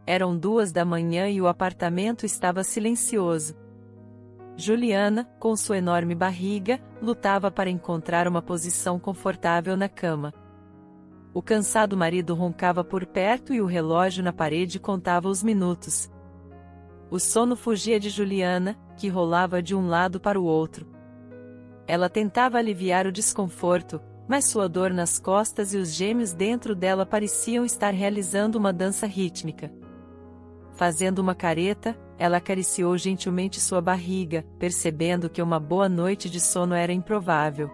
Eram 2 da manhã e o apartamento estava silencioso. Juliana, com sua enorme barriga, lutava para encontrar uma posição confortável na cama. O cansado marido roncava por perto e o relógio na parede contava os minutos. O sono fugia de Juliana, que rolava de um lado para o outro. Ela tentava aliviar o desconforto, mas sua dor nas costas e os gêmeos dentro dela pareciam estar realizando uma dança rítmica. Fazendo uma careta, ela acariciou gentilmente sua barriga, percebendo que uma boa noite de sono era improvável.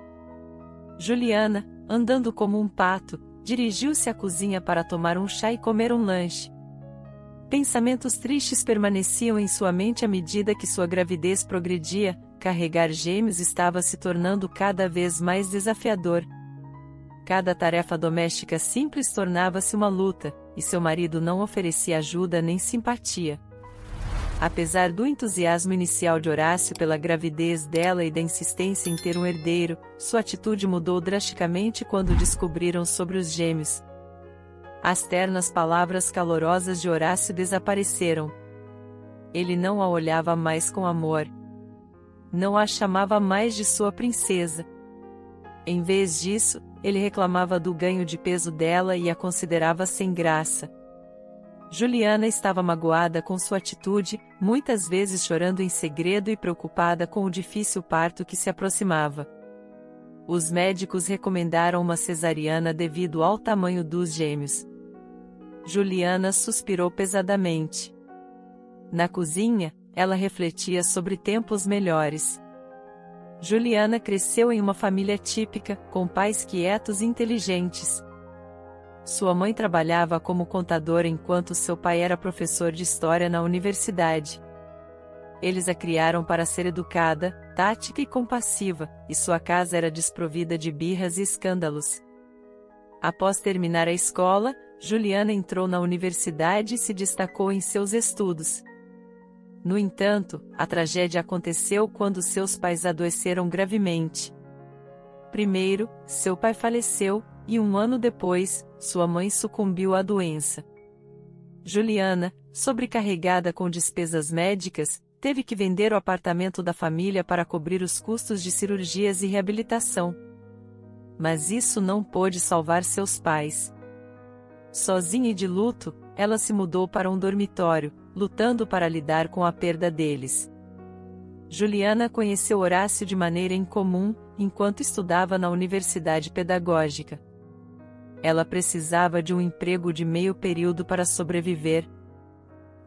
Juliana, andando como um pato, dirigiu-se à cozinha para tomar um chá e comer um lanche. Pensamentos tristes permaneciam em sua mente à medida que sua gravidez progredia. Carregar gêmeos estava se tornando cada vez mais desafiador. Cada tarefa doméstica simples tornava-se uma luta, e seu marido não oferecia ajuda nem simpatia. Apesar do entusiasmo inicial de Horácio pela gravidez dela e da insistência em ter um herdeiro, sua atitude mudou drasticamente quando descobriram sobre os gêmeos. As ternas palavras calorosas de Horácio desapareceram. Ele não a olhava mais com amor. Não a chamava mais de sua princesa. Em vez disso, ele reclamava do ganho de peso dela e a considerava sem graça. Juliana estava magoada com sua atitude, muitas vezes chorando em segredo e preocupada com o difícil parto que se aproximava. Os médicos recomendaram uma cesariana devido ao tamanho dos gêmeos. Juliana suspirou pesadamente. Na cozinha, ela refletia sobre tempos melhores. Juliana cresceu em uma família típica, com pais quietos e inteligentes. Sua mãe trabalhava como contadora enquanto seu pai era professor de história na universidade. Eles a criaram para ser educada, tática e compassiva, e sua casa era desprovida de birras e escândalos. Após terminar a escola, Juliana entrou na universidade e se destacou em seus estudos. No entanto, a tragédia aconteceu quando seus pais adoeceram gravemente. Primeiro, seu pai faleceu, e 1 ano depois, sua mãe sucumbiu à doença. Juliana, sobrecarregada com despesas médicas, teve que vender o apartamento da família para cobrir os custos de cirurgias e reabilitação. Mas isso não pôde salvar seus pais. Sozinha e de luto, ela se mudou para um dormitório, lutando para lidar com a perda deles. Juliana conheceu Horácio de maneira incomum, enquanto estudava na universidade pedagógica. Ela precisava de um emprego de meio período para sobreviver.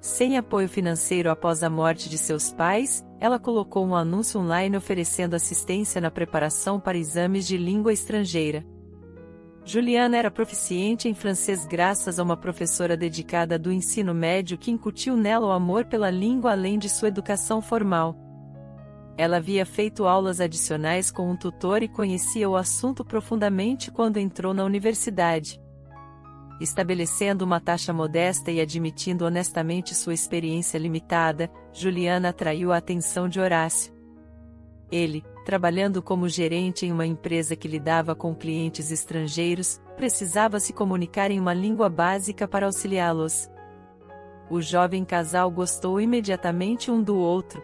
Sem apoio financeiro após a morte de seus pais, ela colocou um anúncio online oferecendo assistência na preparação para exames de língua estrangeira. Juliana era proficiente em francês graças a uma professora dedicada do ensino médio que incutiu nela o amor pela língua além de sua educação formal. Ela havia feito aulas adicionais com um tutor e conhecia o assunto profundamente quando entrou na universidade. Estabelecendo uma taxa modesta e admitindo honestamente sua experiência limitada, Juliana atraiu a atenção de Horácio. Ele, trabalhando como gerente em uma empresa que lidava com clientes estrangeiros, precisava se comunicar em uma língua básica para auxiliá-los. O jovem casal gostou imediatamente um do outro.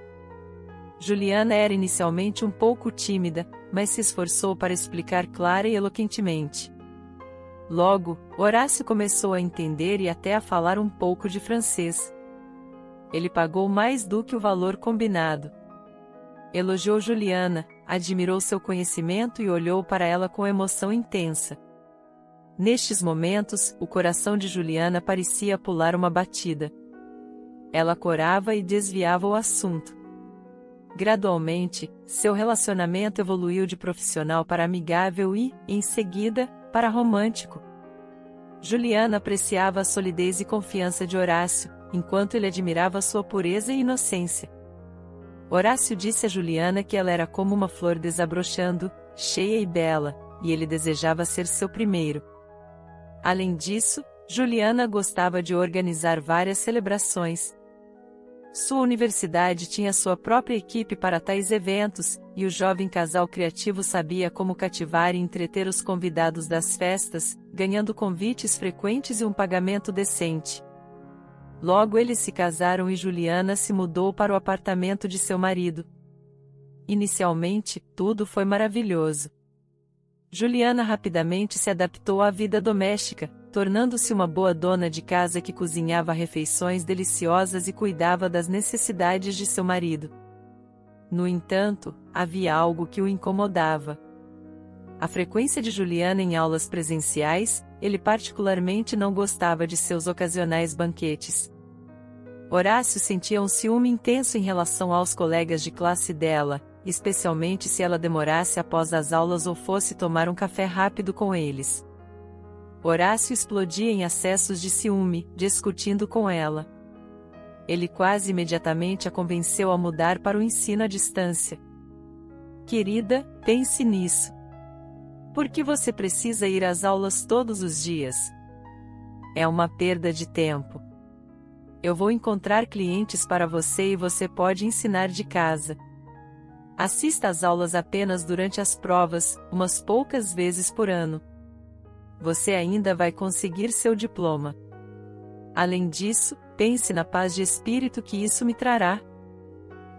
Juliana era inicialmente um pouco tímida, mas se esforçou para explicar clara e eloquentemente. Logo, Horácio começou a entender e até a falar um pouco de francês. Ele pagou mais do que o valor combinado. Elogiou Juliana, admirou seu conhecimento e olhou para ela com emoção intensa. Nestes momentos, o coração de Juliana parecia pular uma batida. Ela corava e desviava o assunto. Gradualmente, seu relacionamento evoluiu de profissional para amigável e, em seguida, para romântico. Juliana apreciava a solidez e confiança de Horácio, enquanto ele admirava sua pureza e inocência. Horácio disse a Juliana que ela era como uma flor desabrochando, cheia e bela, e ele desejava ser seu primeiro. Além disso, Juliana gostava de organizar várias celebrações. Sua universidade tinha sua própria equipe para tais eventos, e o jovem casal criativo sabia como cativar e entreter os convidados das festas, ganhando convites frequentes e um pagamento decente. Logo eles se casaram e Juliana se mudou para o apartamento de seu marido. Inicialmente, tudo foi maravilhoso. Juliana rapidamente se adaptou à vida doméstica, tornando-se uma boa dona de casa que cozinhava refeições deliciosas e cuidava das necessidades de seu marido. No entanto, havia algo que o incomodava. A frequência de Juliana em aulas presenciais, ele particularmente não gostava de seus ocasionais banquetes. Horácio sentia um ciúme intenso em relação aos colegas de classe dela, especialmente se ela demorasse após as aulas ou fosse tomar um café rápido com eles. Horácio explodia em acessos de ciúme, discutindo com ela. Ele quase imediatamente a convenceu a mudar para o ensino à distância. Querida, pense nisso. Por que você precisa ir às aulas todos os dias? É uma perda de tempo. Eu vou encontrar clientes para você e você pode ensinar de casa. Assista às aulas apenas durante as provas, umas poucas vezes por ano. Você ainda vai conseguir seu diploma. Além disso, pense na paz de espírito que isso me trará.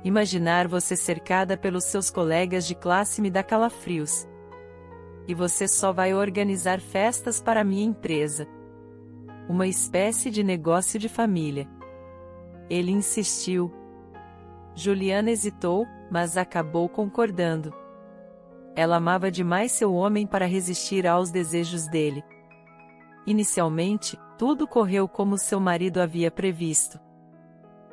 Imaginar você cercada pelos seus colegas de classe me dá calafrios. E você só vai organizar festas para minha empresa. Uma espécie de negócio de família. Ele insistiu. Juliana hesitou, mas acabou concordando. Ela amava demais seu homem para resistir aos desejos dele. Inicialmente, tudo correu como seu marido havia previsto.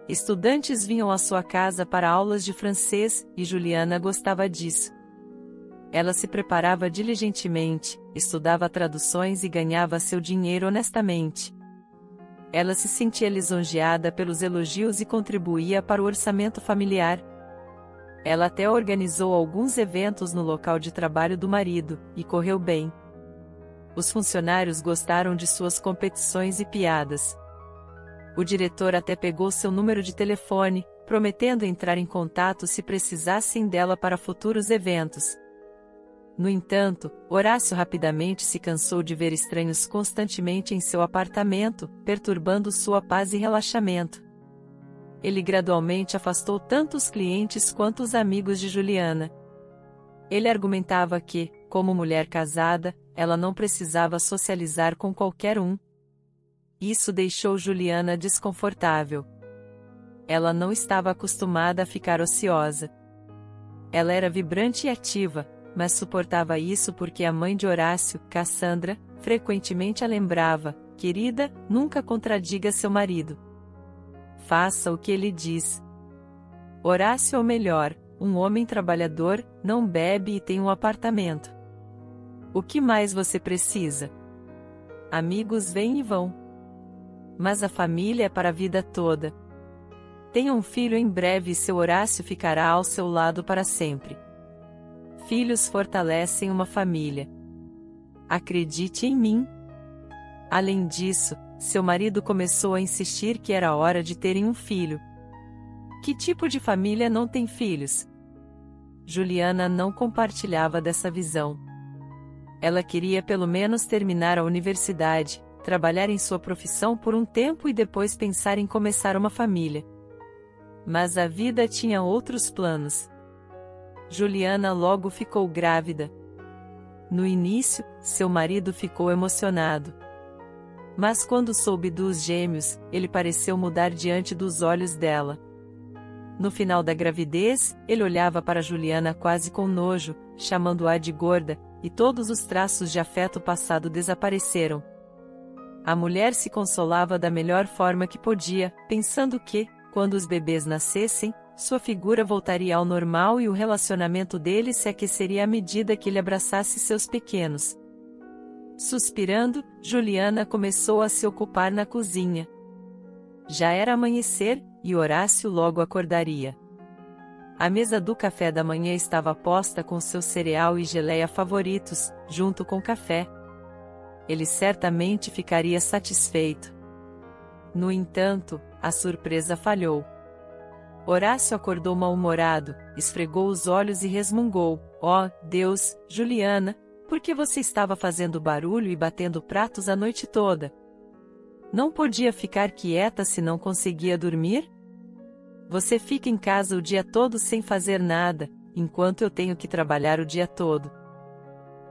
Estudantes vinham à sua casa para aulas de francês, e Juliana gostava disso. Ela se preparava diligentemente, estudava traduções e ganhava seu dinheiro honestamente. Ela se sentia lisonjeada pelos elogios e contribuía para o orçamento familiar. Ela até organizou alguns eventos no local de trabalho do marido, e correu bem. Os funcionários gostaram de suas competições e piadas. O diretor até pegou seu número de telefone, prometendo entrar em contato se precisassem dela para futuros eventos. No entanto, Horácio rapidamente se cansou de ver estranhos constantemente em seu apartamento, perturbando sua paz e relaxamento. Ele gradualmente afastou tanto os clientes quanto os amigos de Juliana. Ele argumentava que, como mulher casada, ela não precisava socializar com qualquer um. Isso deixou Juliana desconfortável. Ela não estava acostumada a ficar ociosa. Ela era vibrante e ativa, mas suportava isso porque a mãe de Horácio, Cassandra, frequentemente a lembrava: querida, nunca contradiga seu marido. Faça o que ele diz. Horácio é o melhor, um homem trabalhador, não bebe e tem um apartamento. O que mais você precisa? Amigos vêm e vão. Mas a família é para a vida toda. Tenha um filho em breve e seu Horácio ficará ao seu lado para sempre. Filhos fortalecem uma família. Acredite em mim. Além disso, seu marido começou a insistir que era hora de terem um filho. Que tipo de família não tem filhos? Juliana não compartilhava dessa visão. Ela queria pelo menos terminar a universidade, trabalhar em sua profissão por um tempo e depois pensar em começar uma família. Mas a vida tinha outros planos. Juliana logo ficou grávida. No início, seu marido ficou emocionado. Mas quando soube dos gêmeos, ele pareceu mudar diante dos olhos dela. No final da gravidez, ele olhava para Juliana quase com nojo, chamando-a de gorda, e todos os traços de afeto passado desapareceram. A mulher se consolava da melhor forma que podia, pensando que, quando os bebês nascessem, sua figura voltaria ao normal e o relacionamento deles se aqueceria à medida que ele abraçasse seus pequenos. Suspirando, Juliana começou a se ocupar na cozinha. Já era amanhecer, e Horácio logo acordaria. A mesa do café da manhã estava posta com seu cereal e geleia favoritos, junto com café. Ele certamente ficaria satisfeito. No entanto, a surpresa falhou. Horácio acordou mal-humorado, esfregou os olhos e resmungou: "Oh, Deus, Juliana, por que você estava fazendo barulho e batendo pratos a noite toda?" Não podia ficar quieta se não conseguia dormir? Você fica em casa o dia todo sem fazer nada, enquanto eu tenho que trabalhar o dia todo.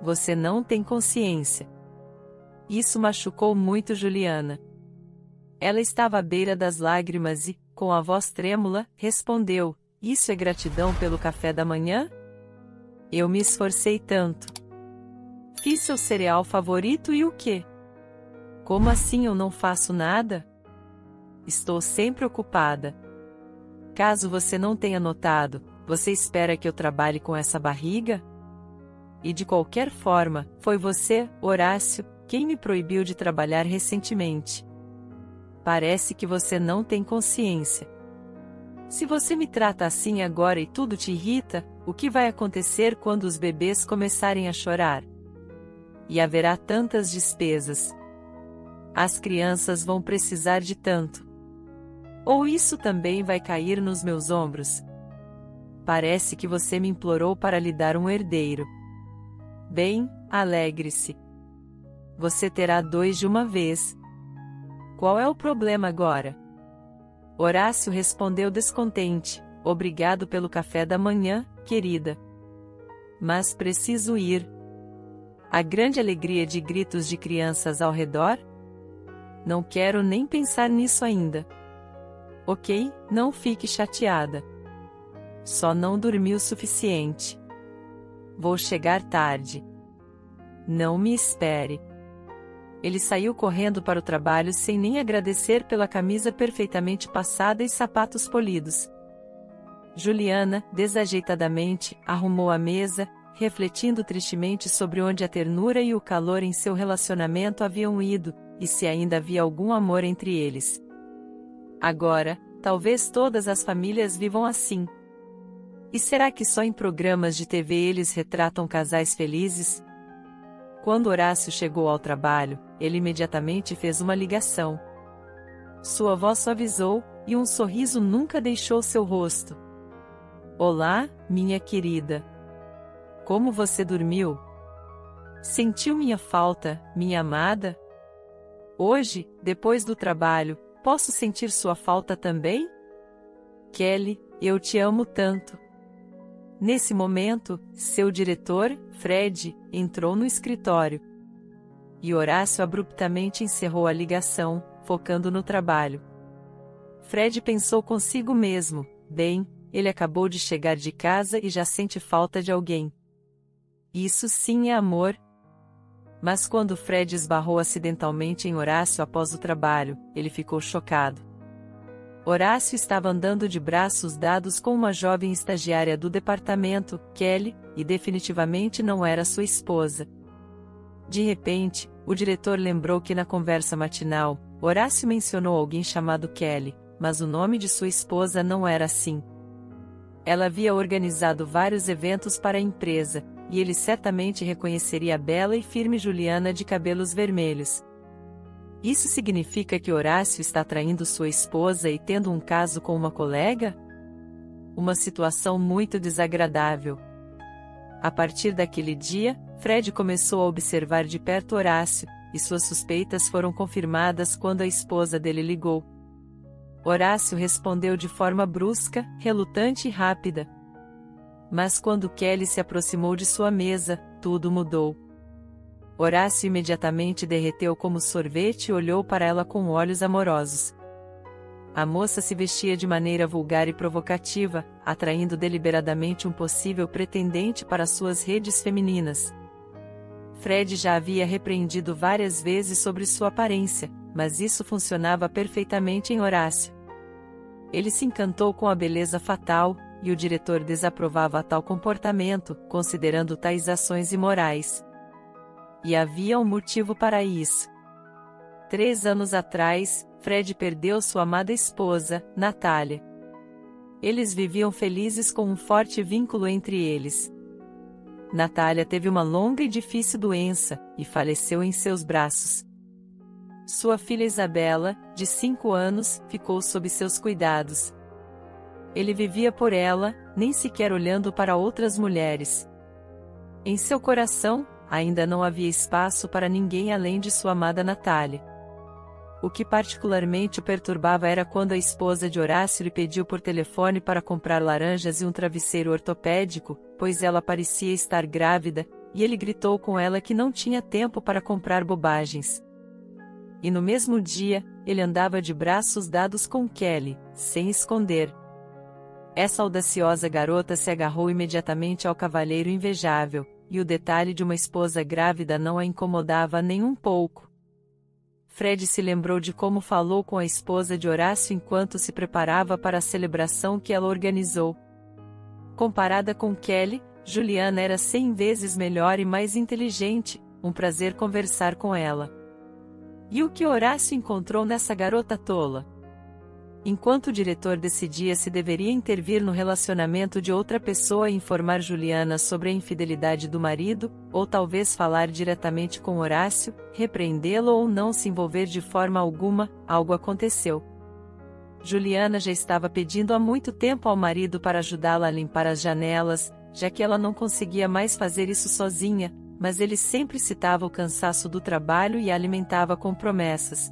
Você não tem consciência. Isso machucou muito Juliana. Ela estava à beira das lágrimas e, com a voz trêmula, respondeu: "Isso é gratidão pelo café da manhã? Eu me esforcei tanto. Fiz seu cereal favorito e o quê? Como assim eu não faço nada? Estou sempre ocupada. Caso você não tenha notado, você espera que eu trabalhe com essa barriga? E de qualquer forma, foi você, Horácio, quem me proibiu de trabalhar recentemente. Parece que você não tem consciência. Se você me trata assim agora e tudo te irrita, o que vai acontecer quando os bebês começarem a chorar? E haverá tantas despesas. As crianças vão precisar de tanto. Ou isso também vai cair nos meus ombros? Parece que você me implorou para lhe dar um herdeiro. Bem, alegre-se. Você terá 2 de uma vez. Qual é o problema agora?" Horácio respondeu descontente: "Obrigado pelo café da manhã, querida. Mas preciso ir." A grande alegria de gritos de crianças ao redor? Não quero nem pensar nisso ainda. Ok, não fique chateada. Só não dormi o suficiente. Vou chegar tarde. Não me espere. Ele saiu correndo para o trabalho sem nem agradecer pela camisa perfeitamente passada e sapatos polidos. Juliana, desajeitadamente, arrumou a mesa, refletindo tristemente sobre onde a ternura e o calor em seu relacionamento haviam ido, e se ainda havia algum amor entre eles. Agora, talvez todas as famílias vivam assim. E será que só em programas de TV eles retratam casais felizes? Quando Horácio chegou ao trabalho, ele imediatamente fez uma ligação. Sua voz suavizou, e um sorriso nunca deixou seu rosto. "Olá, minha querida. Como você dormiu? Sentiu minha falta, minha amada? Hoje, depois do trabalho, posso sentir sua falta também? Kelly, eu te amo tanto." Nesse momento, seu diretor, Fred, entrou no escritório. E Horácio abruptamente encerrou a ligação, focando no trabalho. Fred pensou consigo mesmo: bem, ele acabou de chegar de casa e já sente falta de alguém. Isso sim é amor. Mas quando Fred esbarrou acidentalmente em Horácio após o trabalho, ele ficou chocado. Horácio estava andando de braços dados com uma jovem estagiária do departamento, Kelly, e definitivamente não era sua esposa. De repente, o diretor lembrou que na conversa matinal, Horácio mencionou alguém chamado Kelly, mas o nome de sua esposa não era assim. Ela havia organizado vários eventos para a empresa, e ele certamente reconheceria a bela e firme Juliana de cabelos vermelhos. Isso significa que Horácio está traindo sua esposa e tendo um caso com uma colega? Uma situação muito desagradável. A partir daquele dia, Fred começou a observar de perto Horácio, e suas suspeitas foram confirmadas quando a esposa dele ligou. Horácio respondeu de forma brusca, relutante e rápida. Mas quando Kelly se aproximou de sua mesa, tudo mudou. Horácio imediatamente derreteu como sorvete e olhou para ela com olhos amorosos. A moça se vestia de maneira vulgar e provocativa, atraindo deliberadamente um possível pretendente para suas redes femininas. Fred já havia repreendido várias vezes sobre sua aparência, mas isso funcionava perfeitamente em Horácio. Ele se encantou com a beleza fatal, e o diretor desaprovava tal comportamento, considerando tais ações imorais. E havia um motivo para isso. 3 anos atrás, Fred perdeu sua amada esposa, Natália. Eles viviam felizes com um forte vínculo entre eles. Natália teve uma longa e difícil doença, e faleceu em seus braços. Sua filha Isabela, de 5 anos, ficou sob seus cuidados. Ele vivia por ela, nem sequer olhando para outras mulheres. Em seu coração, ainda não havia espaço para ninguém além de sua amada Natália. O que particularmente o perturbava era quando a esposa de Horácio lhe pediu por telefone para comprar laranjas e um travesseiro ortopédico, pois ela parecia estar grávida, e ele gritou com ela que não tinha tempo para comprar bobagens. E no mesmo dia, ele andava de braços dados com Kelly, sem esconder. Essa audaciosa garota se agarrou imediatamente ao cavalheiro invejável, e o detalhe de uma esposa grávida não a incomodava nem um pouco. Fred se lembrou de como falou com a esposa de Horácio enquanto se preparava para a celebração que ela organizou. Comparada com Kelly, Juliana era 100 vezes melhor e mais inteligente, um prazer conversar com ela. E o que Horácio encontrou nessa garota tola? Enquanto o diretor decidia se deveria intervir no relacionamento de outra pessoa e informar Juliana sobre a infidelidade do marido, ou talvez falar diretamente com Horácio, repreendê-lo ou não se envolver de forma alguma, algo aconteceu. Juliana já estava pedindo há muito tempo ao marido para ajudá-la a limpar as janelas, já que ela não conseguia mais fazer isso sozinha, mas ele sempre citava o cansaço do trabalho e a alimentava com promessas.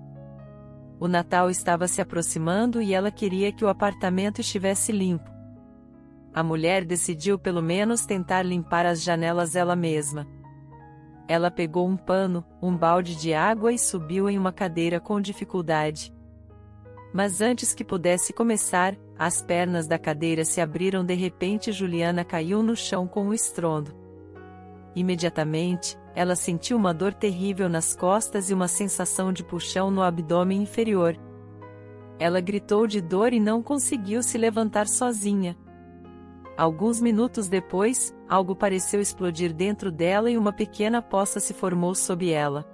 O Natal estava se aproximando e ela queria que o apartamento estivesse limpo. A mulher decidiu pelo menos tentar limpar as janelas ela mesma. Ela pegou um pano, um balde de água e subiu em uma cadeira com dificuldade. Mas antes que pudesse começar, as pernas da cadeira se abriram de repente e Juliana caiu no chão com um estrondo. Imediatamente, ela sentiu uma dor terrível nas costas e uma sensação de puxão no abdômen inferior. Ela gritou de dor e não conseguiu se levantar sozinha. Alguns minutos depois, algo pareceu explodir dentro dela e uma pequena poça se formou sob ela.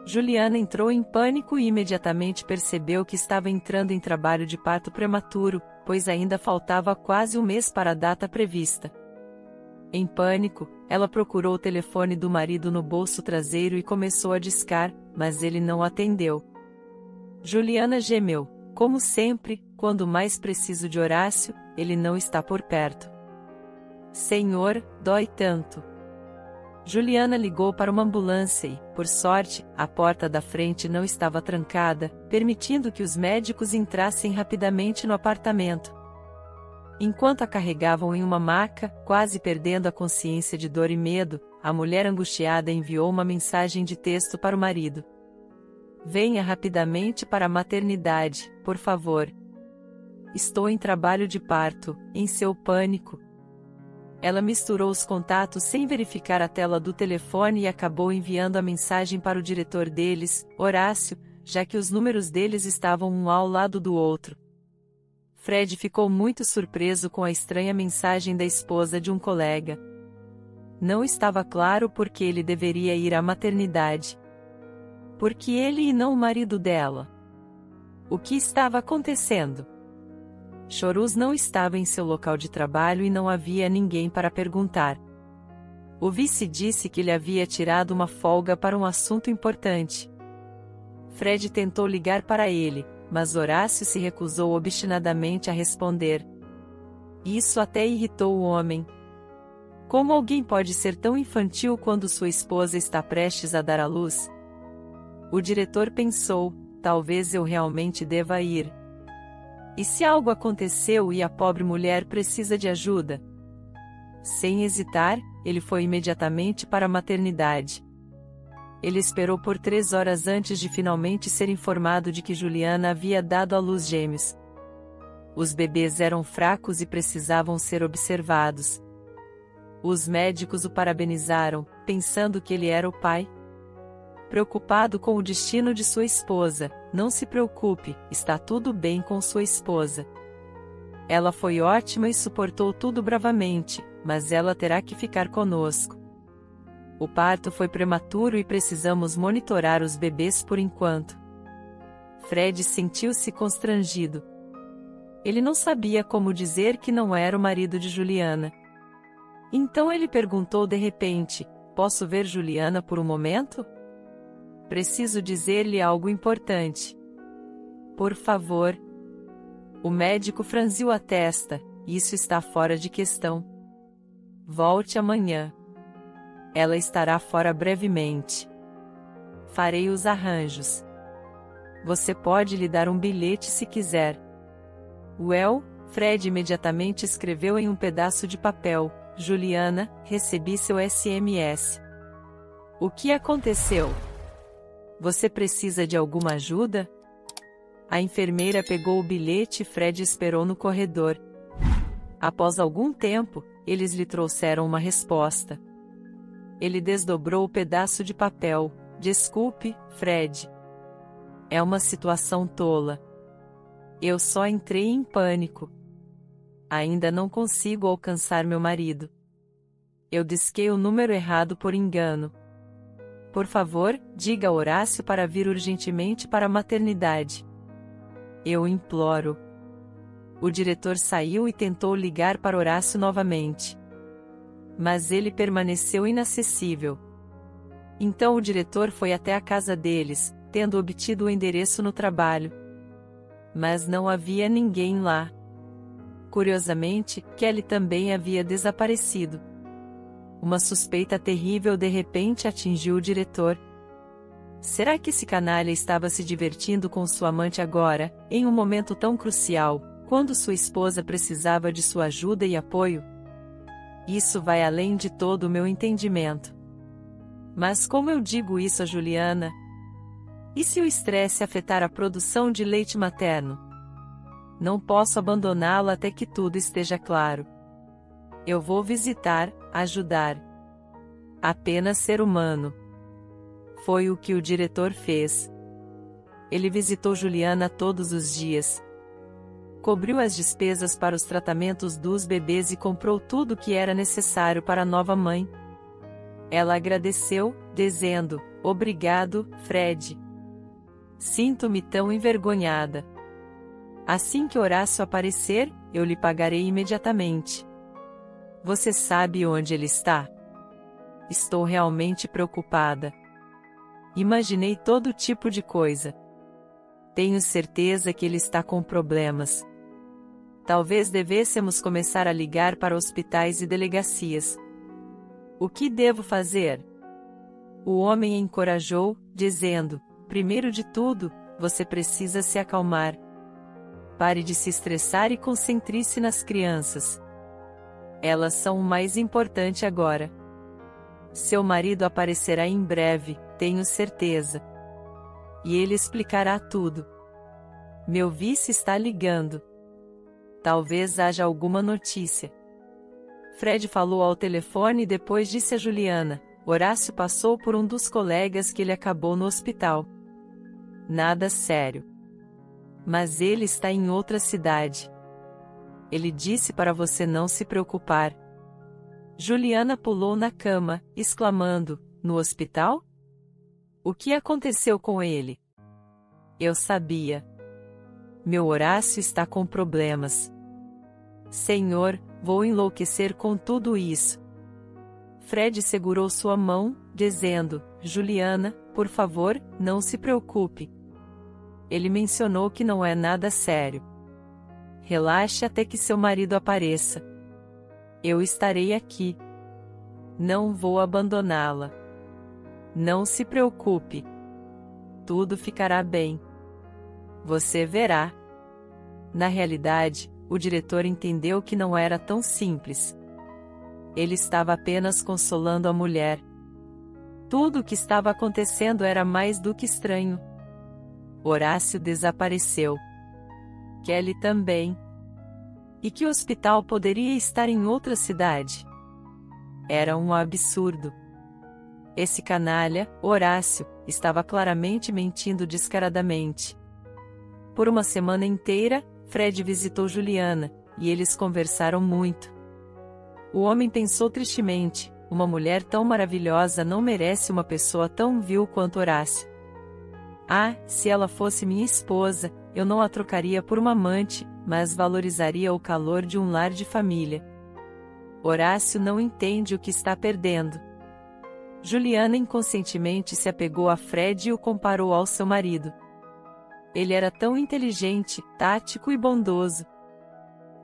Juliana entrou em pânico e imediatamente percebeu que estava entrando em trabalho de parto prematuro, pois ainda faltava quase um mês para a data prevista. Em pânico, ela procurou o telefone do marido no bolso traseiro e começou a discar, mas ele não atendeu. Juliana gemeu. Como sempre, quando mais preciso de Horácio, ele não está por perto. Senhor, dói tanto. Juliana ligou para uma ambulância e, por sorte, a porta da frente não estava trancada, permitindo que os médicos entrassem rapidamente no apartamento. Enquanto a carregavam em uma maca, quase perdendo a consciência de dor e medo, a mulher angustiada enviou uma mensagem de texto para o marido. Venha rapidamente para a maternidade, por favor. Estou em trabalho de parto, em seu pânico. Ela misturou os contatos sem verificar a tela do telefone e acabou enviando a mensagem para o diretor deles, Horácio, já que os números deles estavam um ao lado do outro. Fred ficou muito surpreso com a estranha mensagem da esposa de um colega. Não estava claro por que ele deveria ir à maternidade. Por que ele e não o marido dela? O que estava acontecendo? Chorus não estava em seu local de trabalho e não havia ninguém para perguntar. O vice disse que lhe havia tirado uma folga para um assunto importante. Fred tentou ligar para ele, mas Horácio se recusou obstinadamente a responder. Isso até irritou o homem. Como alguém pode ser tão infantil quando sua esposa está prestes a dar à luz? O diretor pensou, talvez eu realmente deva ir. E se algo aconteceu e a pobre mulher precisa de ajuda? Sem hesitar, ele foi imediatamente para a maternidade. Ele esperou por 3 horas antes de finalmente ser informado de que Juliana havia dado à luz gêmeos. Os bebês eram fracos e precisavam ser observados. Os médicos o parabenizaram, pensando que ele era o pai. Preocupado com o destino de sua esposa, não se preocupe, está tudo bem com sua esposa. Ela foi ótima e suportou tudo bravamente, mas ela terá que ficar conosco. O parto foi prematuro e precisamos monitorar os bebês por enquanto. Fred sentiu-se constrangido. Ele não sabia como dizer que não era o marido de Juliana. Então ele perguntou de repente: posso ver Juliana por um momento? Preciso dizer-lhe algo importante. Por favor. O médico franziu a testa. Isso está fora de questão. Volte amanhã. Ela estará fora brevemente. Farei os arranjos. Você pode lhe dar um bilhete se quiser. Well, Fred imediatamente escreveu em um pedaço de papel: Juliana, recebi seu SMS. O que aconteceu? Você precisa de alguma ajuda? A enfermeira pegou o bilhete e Fred esperou no corredor. Após algum tempo, eles lhe trouxeram uma resposta. Ele desdobrou o pedaço de papel. Desculpe, Fred. É uma situação tola. Eu só entrei em pânico. Ainda não consigo alcançar meu marido. Eu disquei o número errado por engano. Por favor, diga a Horácio para vir urgentemente para a maternidade. Eu imploro. O diretor saiu e tentou ligar para Horácio novamente. Mas ele permaneceu inacessível. Então o diretor foi até a casa deles, tendo obtido o endereço no trabalho. Mas não havia ninguém lá. Curiosamente, Kelly também havia desaparecido. Uma suspeita terrível de repente atingiu o diretor. Será que esse canalha estava se divertindo com sua amante agora, em um momento tão crucial, quando sua esposa precisava de sua ajuda e apoio? Isso vai além de todo o meu entendimento. Mas como eu digo isso a Juliana? E se o estresse afetar a produção de leite materno? Não posso abandoná-la até que tudo esteja claro. Eu vou visitar, ajudar. Apenas ser humano. Foi o que o diretor fez. Ele visitou Juliana todos os dias. Cobriu as despesas para os tratamentos dos bebês e comprou tudo o que era necessário para a nova mãe. Ela agradeceu, dizendo: Obrigado, Fred. Sinto-me tão envergonhada. Assim que Horácio aparecer, eu lhe pagarei imediatamente. Você sabe onde ele está? Estou realmente preocupada. Imaginei todo tipo de coisa. Tenho certeza que ele está com problemas. Talvez devêssemos começar a ligar para hospitais e delegacias. O que devo fazer? O homem a encorajou, dizendo: primeiro de tudo, você precisa se acalmar. Pare de se estressar e concentre-se nas crianças. Elas são o mais importante agora. Seu marido aparecerá em breve, tenho certeza. E ele explicará tudo. Meu vice está ligando. Talvez haja alguma notícia. Fred falou ao telefone e depois disse a Juliana: Horácio passou por um dos colegas que ele acabou no hospital. Nada sério. Mas ele está em outra cidade. Ele disse para você não se preocupar. Juliana pulou na cama, exclamando: no hospital? O que aconteceu com ele? Eu sabia. Meu Horácio está com problemas. Senhor, vou enlouquecer com tudo isso. Fred segurou sua mão, dizendo: Juliana, por favor, não se preocupe. Ele mencionou que não é nada sério. Relaxe até que seu marido apareça. Eu estarei aqui. Não vou abandoná-la. Não se preocupe. Tudo ficará bem. Você verá. Na realidade, o diretor entendeu que não era tão simples. Ele estava apenas consolando a mulher. Tudo o que estava acontecendo era mais do que estranho. Horácio desapareceu. Kelly também. E que hospital poderia estar em outra cidade? Era um absurdo. Esse canalha, Horácio, estava claramente mentindo descaradamente. Por uma semana inteira, Fred visitou Juliana, e eles conversaram muito. O homem pensou tristemente: uma mulher tão maravilhosa não merece uma pessoa tão vil quanto Horácio. Ah, se ela fosse minha esposa, eu não a trocaria por uma amante, mas valorizaria o calor de um lar de família. Horácio não entende o que está perdendo. Juliana inconscientemente se apegou a Fred e o comparou ao seu marido. Ele era tão inteligente, tático e bondoso.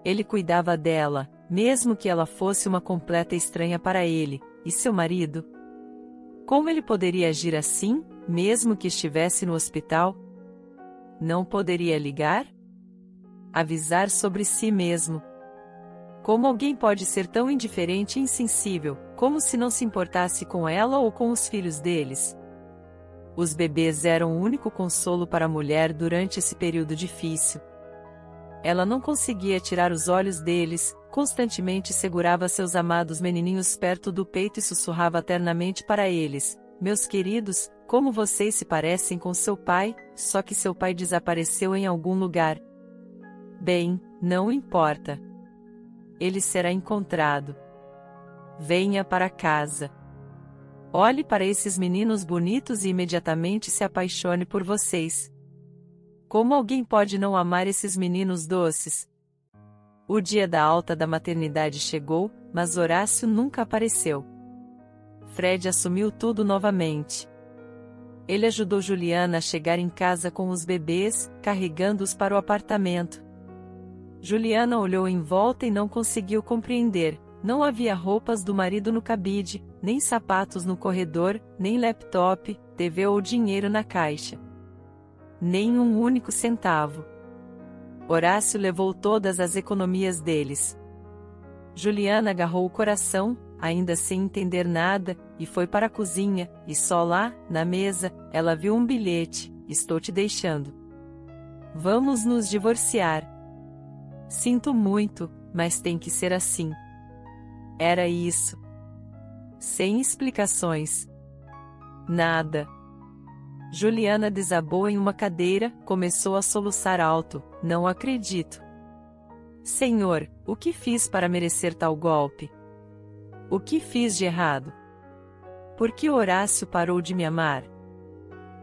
Ele cuidava dela, mesmo que ela fosse uma completa estranha para ele, e seu marido? Como ele poderia agir assim, mesmo que estivesse no hospital? Não poderia ligar? Avisar sobre si mesmo. Como alguém pode ser tão indiferente e insensível, como se não se importasse com ela ou com os filhos deles? Os bebês eram o único consolo para a mulher durante esse período difícil. Ela não conseguia tirar os olhos deles, constantemente segurava seus amados menininhos perto do peito e sussurrava ternamente para eles: meus queridos, como vocês se parecem com seu pai, só que seu pai desapareceu em algum lugar. Bem, não importa. Ele será encontrado. Venha para casa. Olhe para esses meninos bonitos e imediatamente se apaixone por vocês. Como alguém pode não amar esses meninos doces? O dia da alta da maternidade chegou, mas Horácio nunca apareceu. Fred assumiu tudo novamente. Ele ajudou Juliana a chegar em casa com os bebês, carregando-os para o apartamento. Juliana olhou em volta e não conseguiu compreender. Não havia roupas do marido no cabide, nem sapatos no corredor, nem laptop, TV ou dinheiro na caixa. Nem um único centavo. Horácio levou todas as economias deles. Juliana agarrou o coração, ainda sem entender nada, e foi para a cozinha, e só lá, na mesa, ela viu um bilhete: estou te deixando. Vamos nos divorciar. Sinto muito, mas tem que ser assim. Era isso. Sem explicações. Nada. Juliana desabou em uma cadeira, começou a soluçar alto. Não acredito. Senhor, o que fiz para merecer tal golpe? O que fiz de errado? Por que Horácio parou de me amar?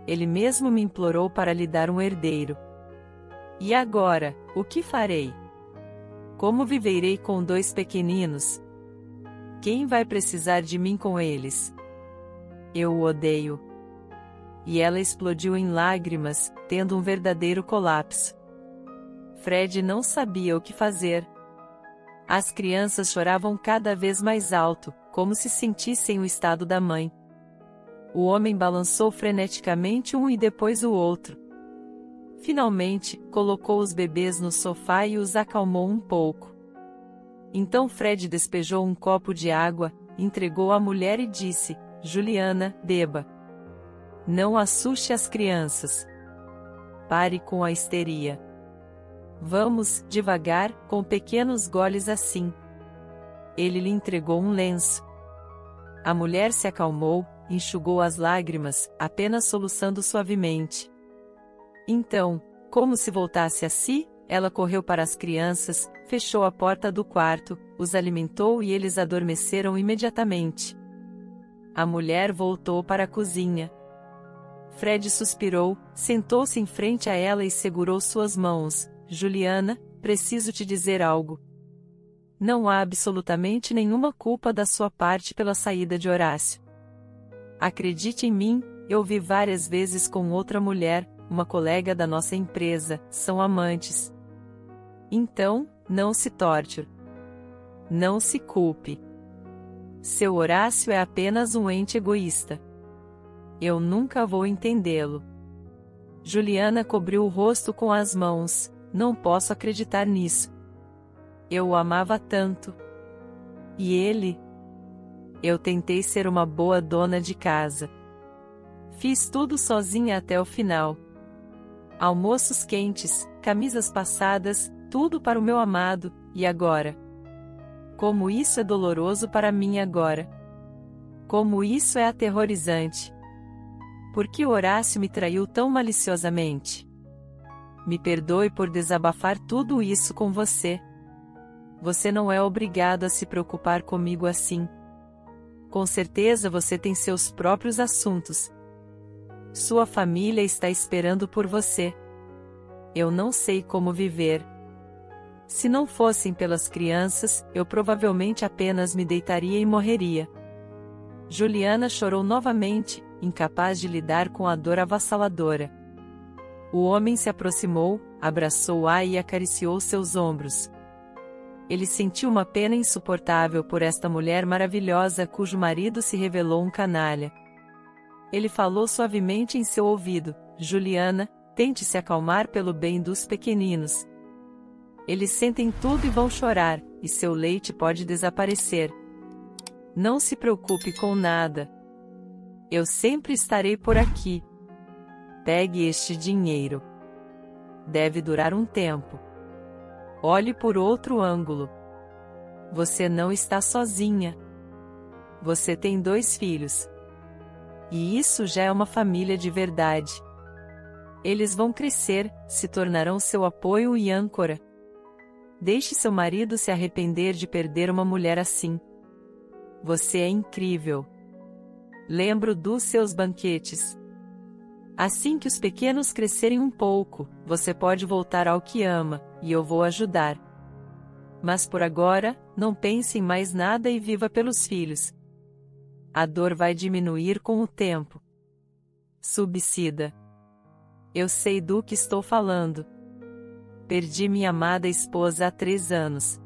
Ele mesmo me implorou para lhe dar um herdeiro. E agora, o que farei? Como viverei com 2 pequeninos? Quem vai precisar de mim com eles? Eu o odeio. E ela explodiu em lágrimas, tendo um verdadeiro colapso. Fred não sabia o que fazer. As crianças choravam cada vez mais alto, como se sentissem o estado da mãe. O homem balançou freneticamente um e depois o outro. Finalmente, colocou os bebês no sofá e os acalmou um pouco. Então Fred despejou um copo de água, entregou à mulher e disse: Juliana, beba. Não assuste as crianças. Pare com a histeria. Vamos, devagar, com pequenos goles assim. Ele lhe entregou um lenço. A mulher se acalmou, enxugou as lágrimas, apenas soluçando suavemente. Então, como se voltasse a si, ela correu para as crianças, fechou a porta do quarto, os alimentou e eles adormeceram imediatamente. A mulher voltou para a cozinha. Fred suspirou, sentou-se em frente a ela e segurou suas mãos. Juliana, preciso te dizer algo. Não há absolutamente nenhuma culpa da sua parte pela saída de Horácio. Acredite em mim, eu vi várias vezes com outra mulher, uma colega da nossa empresa, são amantes. Então, não se torture. Não se culpe. Seu Horácio é apenas um ente egoísta. Eu nunca vou entendê-lo. Juliana cobriu o rosto com as mãos. Não posso acreditar nisso. Eu o amava tanto. E ele? Eu tentei ser uma boa dona de casa. Fiz tudo sozinha até o final. Almoços quentes, camisas passadas, tudo para o meu amado, e agora? Como isso é doloroso para mim agora. Como isso é aterrorizante. Por que Horácio me traiu tão maliciosamente? Me perdoe por desabafar tudo isso com você. Você não é obrigado a se preocupar comigo assim. Com certeza você tem seus próprios assuntos. Sua família está esperando por você. Eu não sei como viver. Se não fossem pelas crianças, eu provavelmente apenas me deitaria e morreria. Juliana chorou novamente, incapaz de lidar com a dor avassaladora. O homem se aproximou, abraçou-a e acariciou seus ombros. Ele sentiu uma pena insuportável por esta mulher maravilhosa cujo marido se revelou um canalha. Ele falou suavemente em seu ouvido: Juliana, Tente se acalmar pelo bem dos pequeninos. Eles sentem tudo e vão chorar, e seu leite pode desaparecer. Não se preocupe com nada. Eu sempre estarei por aqui. Pegue este dinheiro. Deve durar um tempo. Olhe por outro ângulo. Você não está sozinha. Você tem 2 filhos. E isso já é uma família de verdade. Eles vão crescer, se tornarão seu apoio e âncora. Deixe seu marido se arrepender de perder uma mulher assim. Você é incrível. Lembro dos seus banquetes. Assim que os pequenos crescerem um pouco, você pode voltar ao que ama, e eu vou ajudar. Mas por agora, não pense em mais nada e viva pelos filhos. A dor vai diminuir com o tempo. Subsida. Eu sei do que estou falando. Perdi minha amada esposa há 3 anos.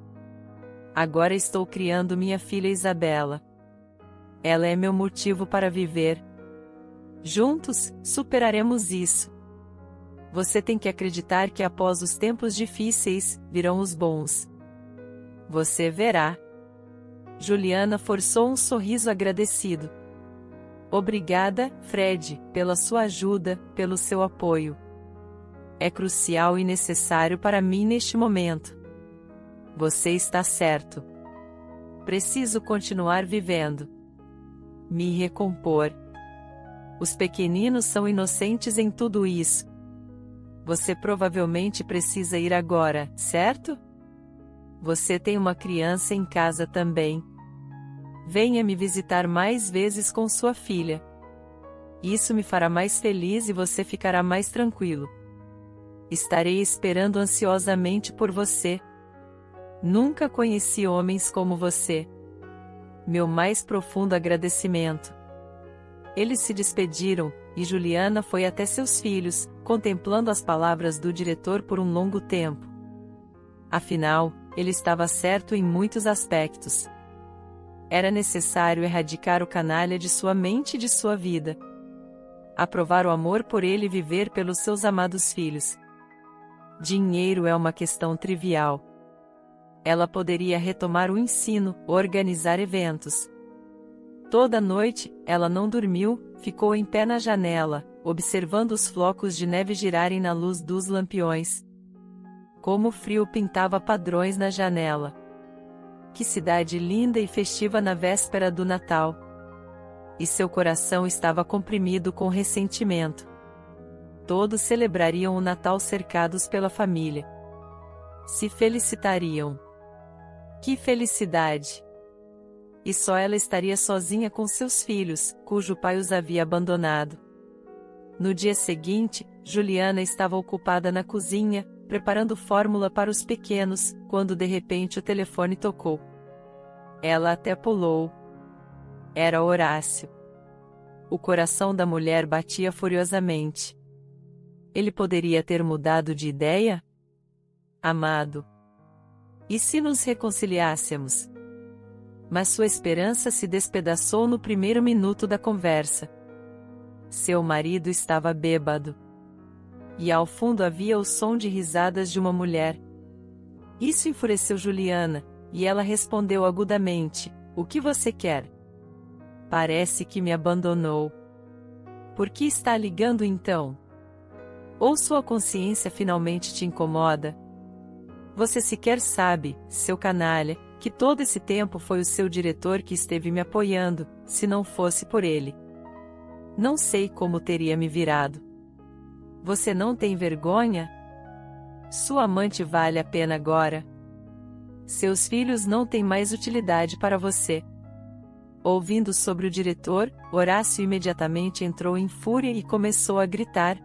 Agora estou criando minha filha Isabela. Ela é meu motivo para viver. Juntos, superaremos isso. Você tem que acreditar que após os tempos difíceis, virão os bons. Você verá. Juliana forçou um sorriso agradecido. Obrigada, Fred, pela sua ajuda, pelo seu apoio. É crucial e necessário para mim neste momento. Você está certo. Preciso continuar vivendo. Me recompor. Os pequeninos são inocentes em tudo isso. Você provavelmente precisa ir agora, certo? Você tem uma criança em casa também. Venha me visitar mais vezes com sua filha. Isso me fará mais feliz e você ficará mais tranquilo. Estarei esperando ansiosamente por você. Nunca conheci homens como você. Meu mais profundo agradecimento. Eles se despediram, e Juliana foi até seus filhos, contemplando as palavras do diretor por um longo tempo. Afinal, ele estava certo em muitos aspectos. Era necessário erradicar o canalha de sua mente e de sua vida. Aprovar o amor por ele e viver pelos seus amados filhos. Dinheiro é uma questão trivial. Ela poderia retomar o ensino, organizar eventos. Toda noite, ela não dormiu, ficou em pé na janela, observando os flocos de neve girarem na luz dos lampiões. Como o frio pintava padrões na janela. Que cidade linda e festiva na véspera do Natal. E seu coração estava comprimido com ressentimento. Todos celebrariam o Natal cercados pela família. Se felicitariam. Que felicidade! E só ela estaria sozinha com seus filhos, cujo pai os havia abandonado. No dia seguinte, Juliana estava ocupada na cozinha, preparando fórmula para os pequenos, quando de repente o telefone tocou. Ela até pulou. Era Horácio. O coração da mulher batia furiosamente. Ele poderia ter mudado de ideia? Amado. E se nos reconciliássemos? Mas sua esperança se despedaçou no primeiro minuto da conversa. Seu marido estava bêbado. E ao fundo havia o som de risadas de uma mulher. Isso enfureceu Juliana, e ela respondeu agudamente: "O que você quer?" "Parece que me abandonou." "Por que está ligando então? Ou sua consciência finalmente te incomoda? Você sequer sabe, seu canalha, que todo esse tempo foi o seu diretor que esteve me apoiando, se não fosse por ele. Não sei como teria me virado. Você não tem vergonha? Sua amante vale a pena agora? Seus filhos não têm mais utilidade para você." Ouvindo sobre o diretor, Horácio imediatamente entrou em fúria e começou a gritar: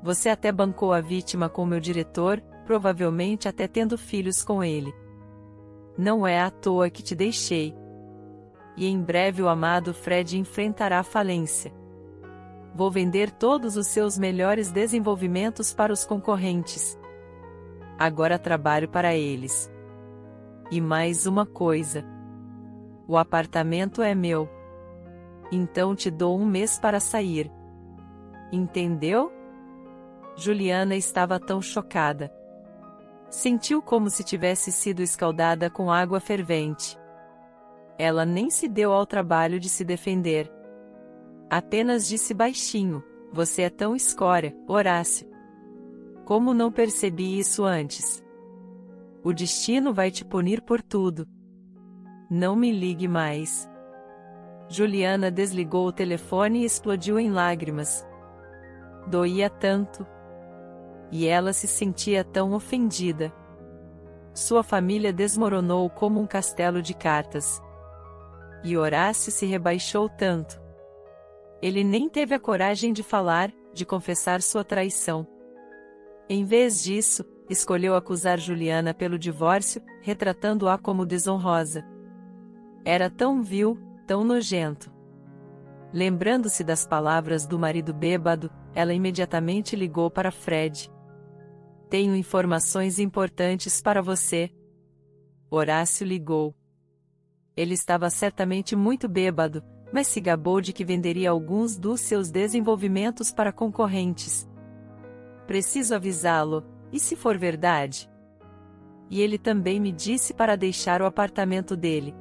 "Você até bancou a vítima com meu diretor, provavelmente até tendo filhos com ele. Não é à toa que te deixei. E em breve o amado Fred enfrentará a falência. Vou vender todos os seus melhores desenvolvimentos para os concorrentes. Agora trabalho para eles. E mais uma coisa. O apartamento é meu. Então te dou 1 mês para sair. Entendeu?" Juliana estava tão chocada. Sentiu como se tivesse sido escaldada com água fervente. Ela nem se deu ao trabalho de se defender. Apenas disse baixinho: "Você é tão escória, Horácio. Como não percebi isso antes? O destino vai te punir por tudo. Não me ligue mais." Juliana desligou o telefone e explodiu em lágrimas. Doía tanto. E ela se sentia tão ofendida. Sua família desmoronou como um castelo de cartas. E Horácio se rebaixou tanto. Ele nem teve a coragem de falar, de confessar sua traição. Em vez disso, escolheu acusar Juliana pelo divórcio, retratando-a como desonrosa. Era tão vil, tão nojento. Lembrando-se das palavras do marido bêbado, ela imediatamente ligou para Fred. "Tenho informações importantes para você." Horácio ligou. Ele estava certamente muito bêbado, mas se gabou de que venderia alguns dos seus desenvolvimentos para concorrentes. "Preciso avisá-lo, e se for verdade?" E ele também me disse para deixar o apartamento dele.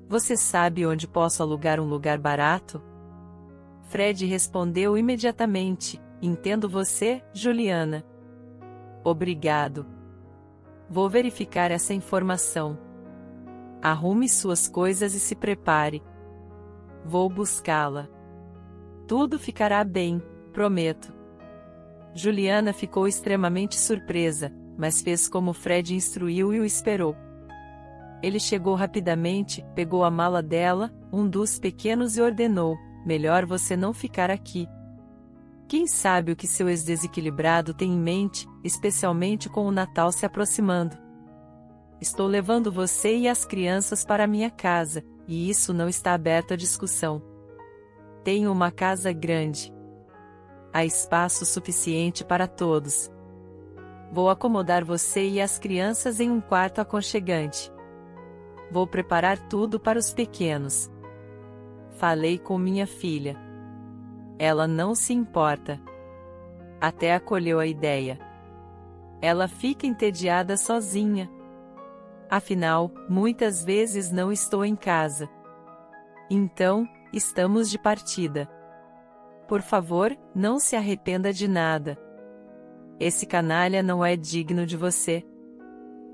"Você sabe onde posso alugar um lugar barato?" Fred respondeu imediatamente: "Entendo você, Juliana." "Obrigado. Vou verificar essa informação. Arrume suas coisas e se prepare. Vou buscá-la. Tudo ficará bem, prometo." Juliana ficou extremamente surpresa, mas fez como Fred instruiu e o esperou. Ele chegou rapidamente, pegou a mala dela, um dos pequenos, e ordenou: "Melhor você não ficar aqui. Quem sabe o que seu ex-desequilibrado tem em mente, especialmente com o Natal se aproximando. Estou levando você e as crianças para minha casa, e isso não está aberto à discussão. Tenho uma casa grande. Há espaço suficiente para todos. Vou acomodar você e as crianças em um quarto aconchegante. Vou preparar tudo para os pequenos. Falei com minha filha. Ela não se importa. Até acolheu a ideia. Ela fica entediada sozinha. Afinal, muitas vezes não estou em casa. Então, estamos de partida. Por favor, não se arrependa de nada. Esse canalha não é digno de você.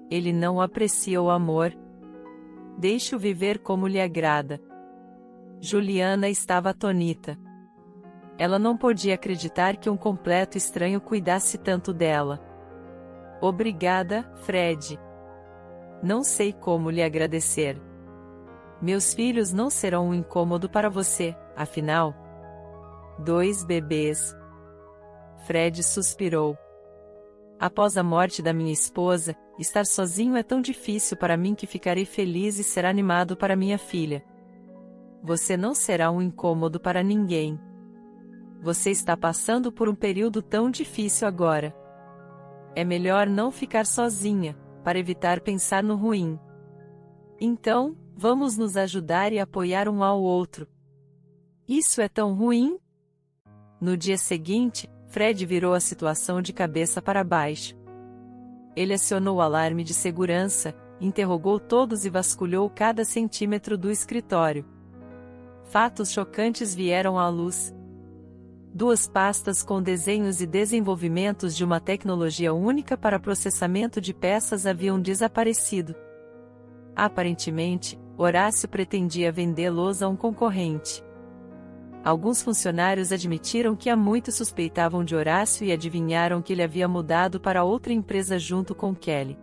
Ele não aprecia o amor. Deixe-o viver como lhe agrada." Juliana estava atônita. Ela não podia acreditar que um completo estranho cuidasse tanto dela. "Obrigada, Fred. Não sei como lhe agradecer. Meus filhos não serão um incômodo para você, afinal. 2 bebês." Fred suspirou. "Após a morte da minha esposa, estar sozinho é tão difícil para mim que ficarei feliz e ser animado para minha filha. Você não será um incômodo para ninguém. Você está passando por um período tão difícil agora. É melhor não ficar sozinha, para evitar pensar no ruim. Então, vamos nos ajudar e apoiar um ao outro." "Isso é tão ruim?" No dia seguinte, Fred virou a situação de cabeça para baixo. Ele acionou o alarme de segurança, interrogou todos e vasculhou cada centímetro do escritório. Fatos chocantes vieram à luz. 2 pastas com desenhos e desenvolvimentos de uma tecnologia única para processamento de peças haviam desaparecido. Aparentemente, Horácio pretendia vendê-los a um concorrente. Alguns funcionários admitiram que há muito suspeitavam de Horácio e adivinharam que ele havia mudado para outra empresa junto com Kelly.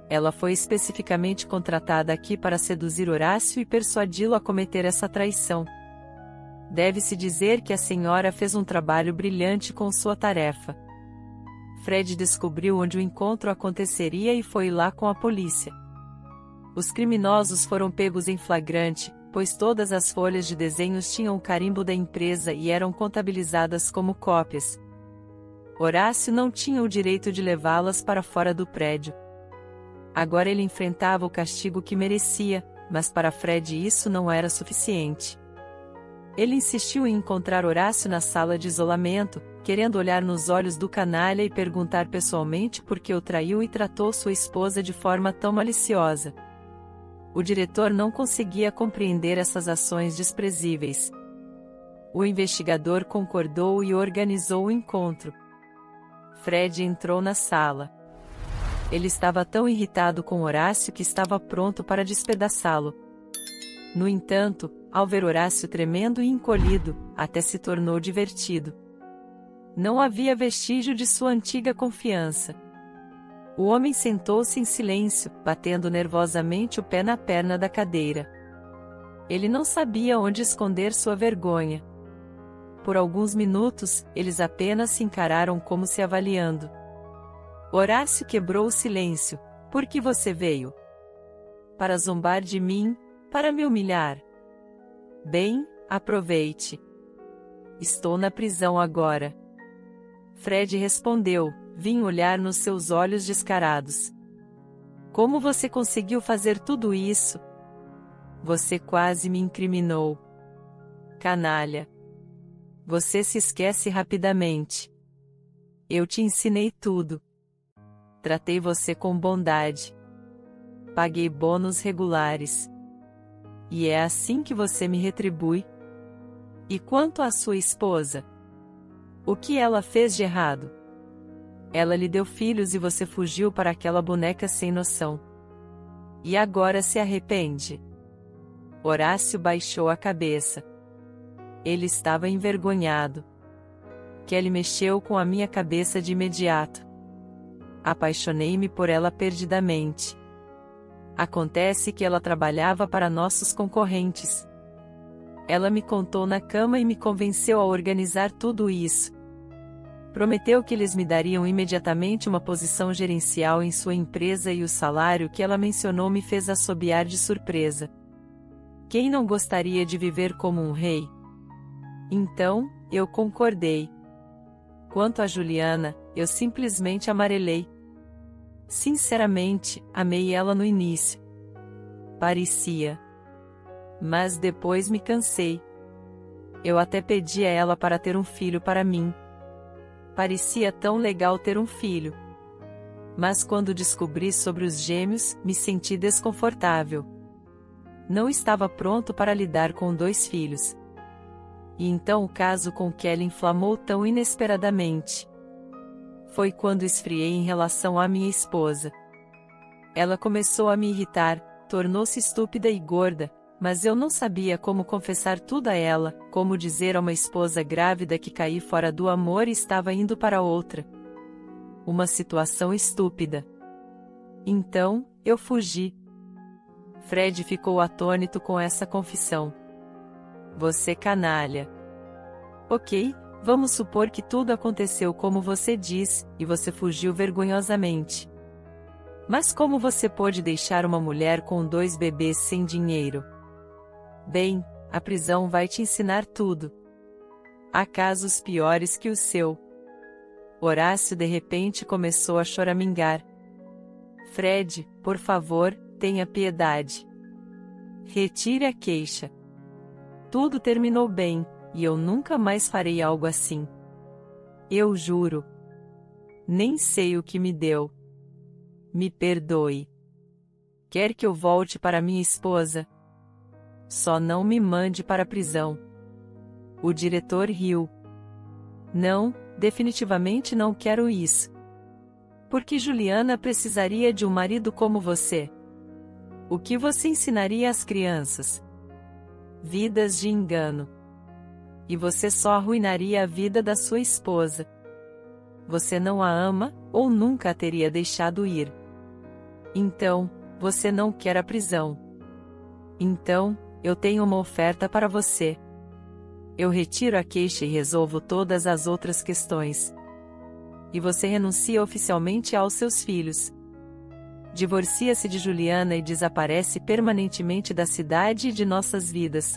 Ela foi especificamente contratada aqui para seduzir Horácio e persuadi-lo a cometer essa traição. Deve-se dizer que a senhora fez um trabalho brilhante com sua tarefa. Fred descobriu onde o encontro aconteceria e foi lá com a polícia. Os criminosos foram pegos em flagrante, pois todas as folhas de desenhos tinham o carimbo da empresa e eram contabilizadas como cópias. Horácio não tinha o direito de levá-las para fora do prédio. Agora ele enfrentava o castigo que merecia, mas para Fred isso não era suficiente. Ele insistiu em encontrar Horácio na sala de isolamento, querendo olhar nos olhos do canalha e perguntar pessoalmente por que o traiu e tratou sua esposa de forma tão maliciosa. O diretor não conseguia compreender essas ações desprezíveis. O investigador concordou e organizou o encontro. Fred entrou na sala. Ele estava tão irritado com Horácio que estava pronto para despedaçá-lo. No entanto, ao ver Horácio tremendo e encolhido, até se tornou divertido. Não havia vestígio de sua antiga confiança. O homem sentou-se em silêncio, batendo nervosamente o pé na perna da cadeira. Ele não sabia onde esconder sua vergonha. Por alguns minutos, eles apenas se encararam como se avaliando. Horácio quebrou o silêncio. Por que você veio? Para zombar de mim? Para me humilhar? Bem, aproveite. Estou na prisão agora. Fred respondeu, vim olhar nos seus olhos descarados. Como você conseguiu fazer tudo isso? Você quase me incriminou. Canalha. Você se esquece rapidamente. Eu te ensinei tudo. Tratei você com bondade. Paguei bônus regulares. E é assim que você me retribui? E quanto à sua esposa? O que ela fez de errado? Ela lhe deu filhos e você fugiu para aquela boneca sem noção. E agora se arrepende? Horácio baixou a cabeça. Ele estava envergonhado. Kelly mexeu com a minha cabeça de imediato. Apaixonei-me por ela perdidamente. Acontece que ela trabalhava para nossos concorrentes. Ela me contou na cama e me convenceu a organizar tudo isso. Prometeu que eles me dariam imediatamente uma posição gerencial em sua empresa e o salário que ela mencionou me fez assobiar de surpresa. Quem não gostaria de viver como um rei? Então, eu concordei. Quanto a Juliana, eu simplesmente amarelei. Sinceramente, amei ela no início. Parecia. Mas depois me cansei. Eu até pedi a ela para ter um filho para mim. Parecia tão legal ter um filho. Mas quando descobri sobre os gêmeos, me senti desconfortável. Não estava pronto para lidar com 2 filhos. E então o caso com Kelly inflamou tão inesperadamente. Foi quando esfriei em relação à minha esposa. Ela começou a me irritar, tornou-se estúpida e gorda, mas eu não sabia como confessar tudo a ela, como dizer a uma esposa grávida que caí fora do amor e estava indo para outra. Uma situação estúpida. Então, eu fugi. Fred ficou atônito com essa confissão. Você canalha. Ok, vamos supor que tudo aconteceu como você diz, e você fugiu vergonhosamente. Mas como você pôde deixar uma mulher com 2 bebês sem dinheiro? Bem, a prisão vai te ensinar tudo. Há casos piores que o seu. Horácio de repente começou a choramingar. Fred, por favor, tenha piedade. Retire a queixa. Tudo terminou bem, e eu nunca mais farei algo assim. Eu juro. Nem sei o que me deu. Me perdoe. Quer que eu volte para minha esposa? Só não me mande para a prisão. O diretor riu. Não, definitivamente não quero isso. Porque Juliana precisaria de um marido como você. O que você ensinaria às crianças? Vidas de engano. E você só arruinaria a vida da sua esposa. Você não a ama, ou nunca a teria deixado ir. Então, você não quer a prisão. Então, eu tenho uma oferta para você. Eu retiro a queixa e resolvo todas as outras questões. E você renuncia oficialmente aos seus filhos. Divorcia-se de Juliana e desaparece permanentemente da cidade e de nossas vidas.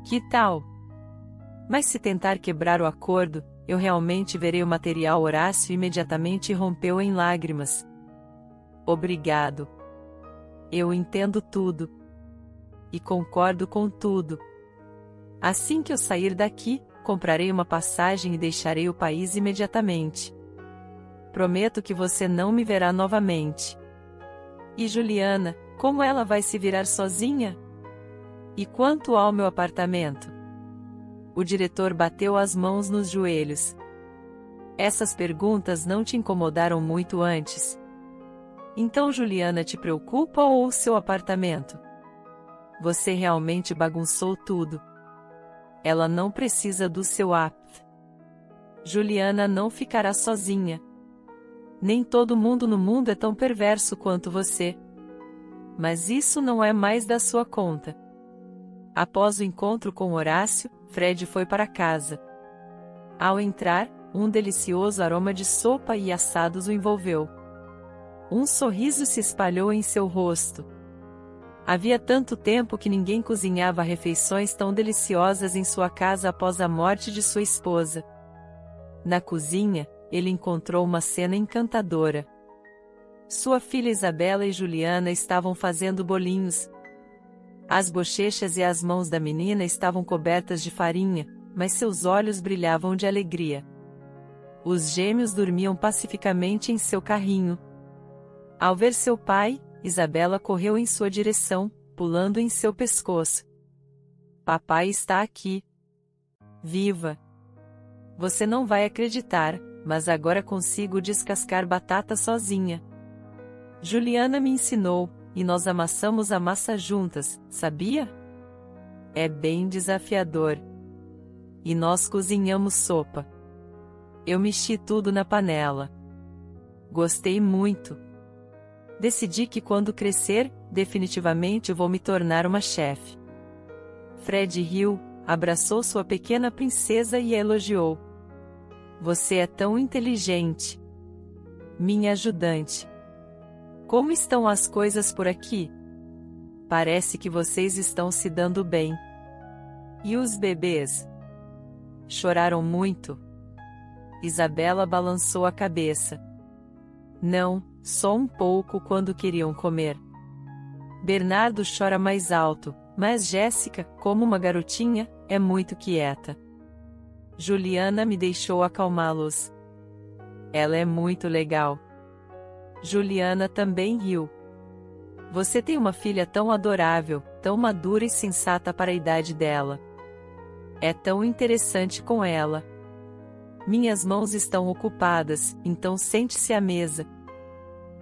Que tal? Mas se tentar quebrar o acordo, eu realmente verei o material. Horácio imediatamente rompeu em lágrimas. Obrigado. Eu entendo tudo. E concordo com tudo. Assim que eu sair daqui, comprarei uma passagem e deixarei o país imediatamente. Prometo que você não me verá novamente. E Juliana, como ela vai se virar sozinha? E quanto ao meu apartamento? O diretor bateu as mãos nos joelhos. Essas perguntas não te incomodaram muito antes? Então Juliana te preocupa ou o seu apartamento? Você realmente bagunçou tudo. Ela não precisa do seu app. Juliana não ficará sozinha. Nem todo mundo no mundo é tão perverso quanto você. Mas isso não é mais da sua conta. Após o encontro com Horácio, Fred foi para casa. Ao entrar, um delicioso aroma de sopa e assados o envolveu. Um sorriso se espalhou em seu rosto. Havia tanto tempo que ninguém cozinhava refeições tão deliciosas em sua casa após a morte de sua esposa. Na cozinha, ele encontrou uma cena encantadora. Sua filha Isabela e Juliana estavam fazendo bolinhos. As bochechas e as mãos da menina estavam cobertas de farinha, mas seus olhos brilhavam de alegria. Os gêmeos dormiam pacificamente em seu carrinho. Ao ver seu pai, Isabela correu em sua direção, pulando em seu pescoço. Papai está aqui. Viva! Você não vai acreditar, mas agora consigo descascar batata sozinha. Juliana me ensinou, e nós amassamos a massa juntas, sabia? É bem desafiador. E nós cozinhamos sopa. Eu mexi tudo na panela. Gostei muito. Decidi que quando crescer, definitivamente vou me tornar uma chefe. Fred riu, abraçou sua pequena princesa e a elogiou. Você é tão inteligente. Minha ajudante. Como estão as coisas por aqui? Parece que vocês estão se dando bem. E os bebês? Choraram muito? Isabela balançou a cabeça. Não, só um pouco quando queriam comer. Bernardo chora mais alto, mas Jéssica, como uma garotinha, é muito quieta. Juliana me deixou acalmá-los. Ela é muito legal. Juliana também riu. Você tem uma filha tão adorável, tão madura e sensata para a idade dela. É tão interessante com ela. Minhas mãos estão ocupadas, então sente-se à mesa.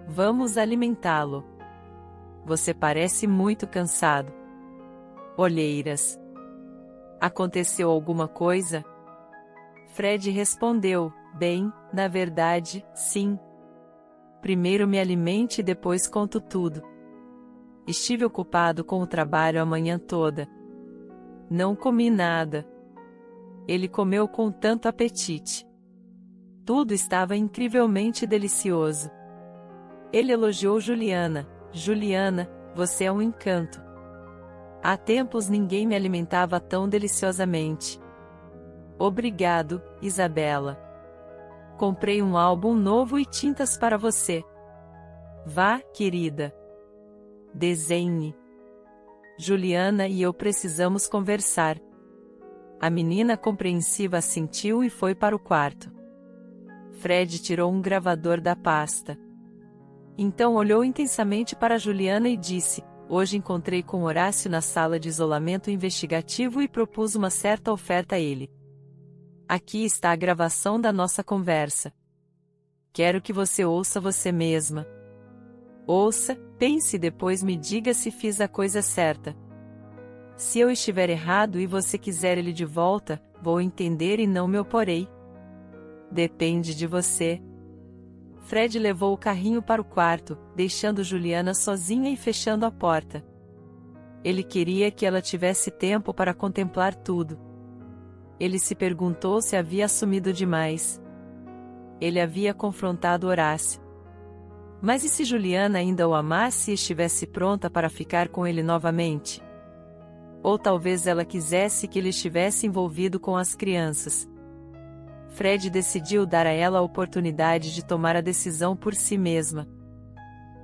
Vamos alimentá-lo. Você parece muito cansado. Olheiras. Aconteceu alguma coisa? Fred respondeu, bem, na verdade, sim. Primeiro me alimente e depois conto tudo. Estive ocupado com o trabalho a manhã toda. Não comi nada. Ele comeu com tanto apetite. Tudo estava incrivelmente delicioso. Ele elogiou Juliana. Juliana, você é um encanto. Há tempos ninguém me alimentava tão deliciosamente. Obrigado, Isabela. Comprei um álbum novo e tintas para você. Vá, querida. Desenhe. Juliana e eu precisamos conversar. A menina compreensiva assentiu e foi para o quarto. Fred tirou um gravador da pasta. Então olhou intensamente para Juliana e disse, hoje encontrei com Horácio na sala de isolamento investigativo e propus uma certa oferta a ele. Aqui está a gravação da nossa conversa. Quero que você ouça você mesma. Ouça, pense e depois me diga se fiz a coisa certa. Se eu estiver errado e você quiser ele de volta, vou entender e não me oporei. Depende de você. Fred levou o carrinho para o quarto, deixando Juliana sozinha e fechando a porta. Ele queria que ela tivesse tempo para contemplar tudo. Ele se perguntou se havia assumido demais. Ele havia confrontado Horácio. Mas e se Juliana ainda o amasse e estivesse pronta para ficar com ele novamente? Ou talvez ela quisesse que ele estivesse envolvido com as crianças. Fred decidiu dar a ela a oportunidade de tomar a decisão por si mesma.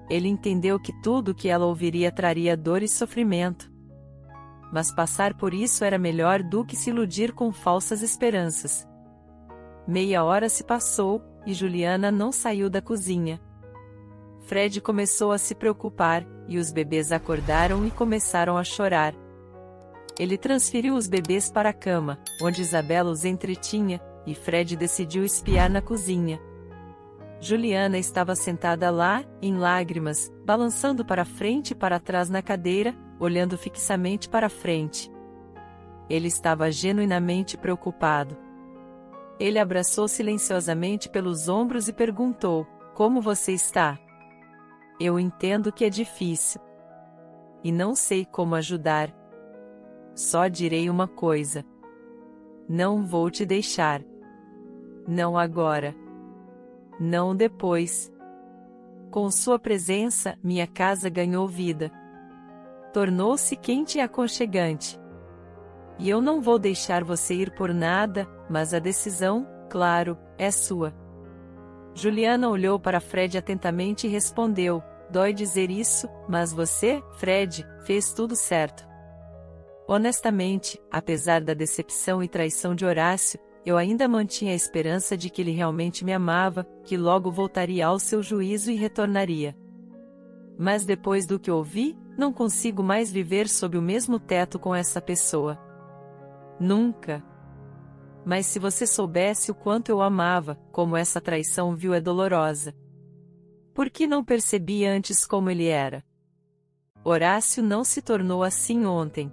Ele entendeu que tudo o que ela ouviria traria dor e sofrimento. mas passar por isso era melhor do que se iludir com falsas esperanças. Meia hora se passou, e Juliana não saiu da cozinha. Fred começou a se preocupar, e os bebês acordaram e começaram a chorar. Ele transferiu os bebês para a cama, onde Isabela os entretinha, e Fred decidiu espiar na cozinha. Juliana estava sentada lá, em lágrimas, balançando para frente e para trás na cadeira, olhando fixamente para frente. Ele estava genuinamente preocupado. Ele abraçou silenciosamente pelos ombros e perguntou: "Como você está?" "Eu entendo que é difícil. E não sei como ajudar. Só direi uma coisa. Não vou te deixar. Não agora. Não depois. Com sua presença, minha casa ganhou vida. Tornou-se quente e aconchegante. E eu não vou deixar você ir por nada, mas a decisão, claro, é sua." Juliana olhou para Fred atentamente e respondeu: "Dói dizer isso, mas você, Fred, fez tudo certo." Honestamente, apesar da decepção e traição de Horácio, eu ainda mantinha a esperança de que ele realmente me amava, que logo voltaria ao seu juízo e retornaria. Mas depois do que ouvi, não consigo mais viver sob o mesmo teto com essa pessoa. Nunca. Mas se você soubesse o quanto eu amava, como essa traição vil é dolorosa. Por que não percebi antes como ele era? Horácio não se tornou assim ontem.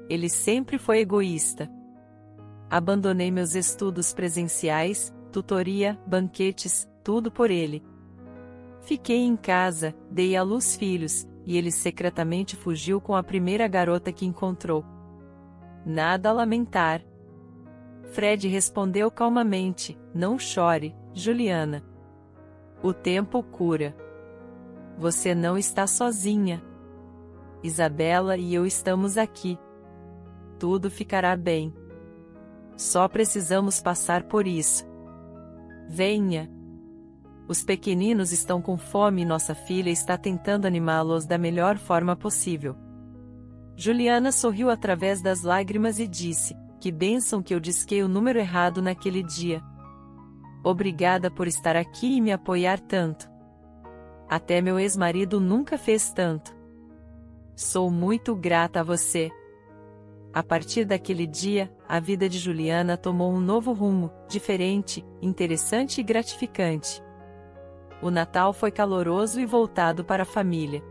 Ele sempre foi egoísta. Abandonei meus estudos presenciais, tutoria, banquetes, tudo por ele. Fiquei em casa, dei à luz filhos, e ele secretamente fugiu com a primeira garota que encontrou. Nada a lamentar. Fred respondeu calmamente: "Não chore, Juliana. O tempo cura. Você não está sozinha. Isabela e eu estamos aqui. Tudo ficará bem. Só precisamos passar por isso. Venha. Os pequeninos estão com fome e nossa filha está tentando animá-los da melhor forma possível." Juliana sorriu através das lágrimas e disse: "Que bênção que eu disquei o número errado naquele dia. Obrigada por estar aqui e me apoiar tanto. Até meu ex-marido nunca fez tanto. Sou muito grata a você." A partir daquele dia, a vida de Juliana tomou um novo rumo, diferente, interessante e gratificante. O Natal foi caloroso e voltado para a família.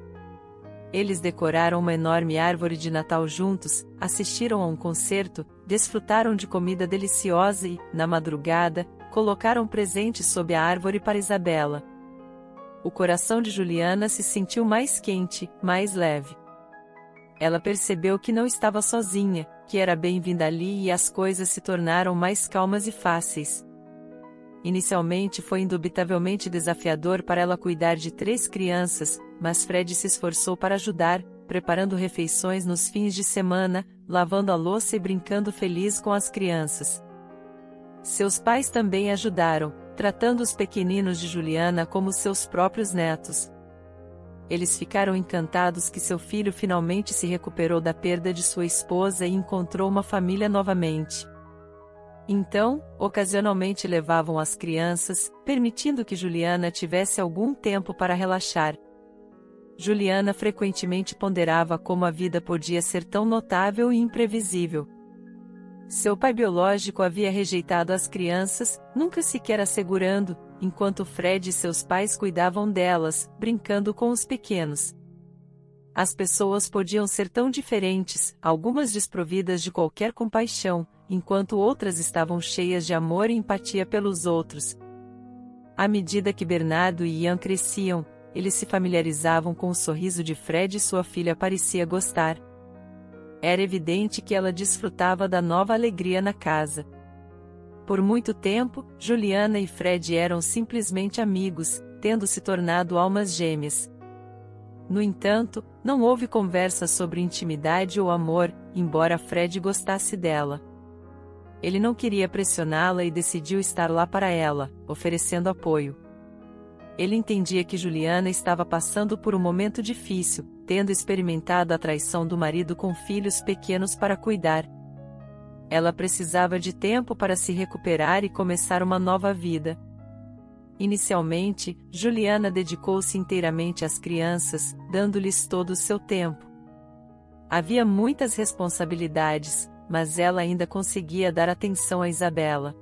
Eles decoraram uma enorme árvore de Natal juntos, assistiram a um concerto, desfrutaram de comida deliciosa e, na madrugada, colocaram presentes sob a árvore para Isabela. O coração de Juliana se sentiu mais quente, mais leve. Ela percebeu que não estava sozinha, que era bem-vinda ali e as coisas se tornaram mais calmas e fáceis. Inicialmente foi indubitavelmente desafiador para ela cuidar de 3 crianças, mas Fred se esforçou para ajudar, preparando refeições nos fins de semana, lavando a louça e brincando feliz com as crianças. Seus pais também ajudaram, tratando os pequeninos de Juliana como seus próprios netos. Eles ficaram encantados que seu filho finalmente se recuperou da perda de sua esposa e encontrou uma família novamente. Então, ocasionalmente levavam as crianças, permitindo que Juliana tivesse algum tempo para relaxar. Juliana frequentemente ponderava como a vida podia ser tão notável e imprevisível. Seu pai biológico havia rejeitado as crianças, nunca sequer assegurando, enquanto Fred e seus pais cuidavam delas, brincando com os pequenos. As pessoas podiam ser tão diferentes, algumas desprovidas de qualquer compaixão, enquanto outras estavam cheias de amor e empatia pelos outros. À medida que Bernardo e Ian cresciam, eles se familiarizavam com o sorriso de Fred e sua filha parecia gostar. Era evidente que ela desfrutava da nova alegria na casa. Por muito tempo, Juliana e Fred eram simplesmente amigos, tendo se tornado almas gêmeas. No entanto, não houve conversa sobre intimidade ou amor, embora Fred gostasse dela. Ele não queria pressioná-la e decidiu estar lá para ela, oferecendo apoio. Ele entendia que Juliana estava passando por um momento difícil, tendo experimentado a traição do marido com filhos pequenos para cuidar. Ela precisava de tempo para se recuperar e começar uma nova vida. Inicialmente, Juliana dedicou-se inteiramente às crianças, dando-lhes todo o seu tempo. Havia muitas responsabilidades, mas ela ainda conseguia dar atenção a Isabela.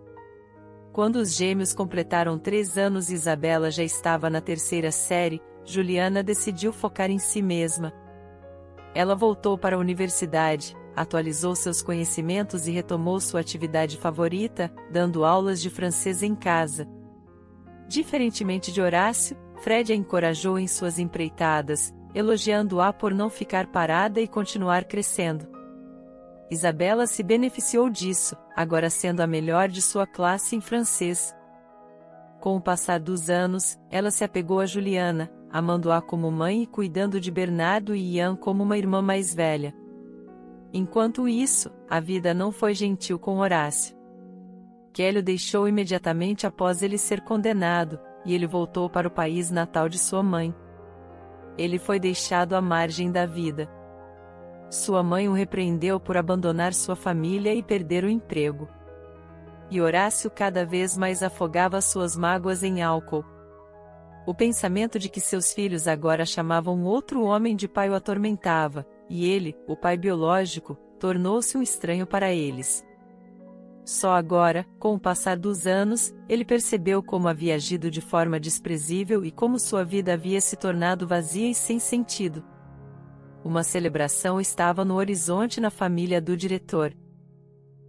Quando os gêmeos completaram 3 anos e Isabela já estava na 3ª série, Juliana decidiu focar em si mesma. Ela voltou para a universidade, atualizou seus conhecimentos e retomou sua atividade favorita, dando aulas de francês em casa. Diferentemente de Horácio, Fred a encorajou em suas empreitadas, elogiando-a por não ficar parada e continuar crescendo. Isabela se beneficiou disso, agora sendo a melhor de sua classe em francês. Com o passar dos anos, ela se apegou a Juliana, amando-a como mãe e cuidando de Bernardo e Ian como uma irmã mais velha. Enquanto isso, a vida não foi gentil com Horácio. Kelly o deixou imediatamente após ele ser condenado, e ele voltou para o país natal de sua mãe. Ele foi deixado à margem da vida. Sua mãe o repreendeu por abandonar sua família e perder o emprego. E Horácio cada vez mais afogava suas mágoas em álcool. O pensamento de que seus filhos agora chamavam outro homem de pai o atormentava, e ele, o pai biológico, tornou-se um estranho para eles. Só agora, com o passar dos anos, ele percebeu como havia agido de forma desprezível e como sua vida havia se tornado vazia e sem sentido. Uma celebração estava no horizonte na família do diretor.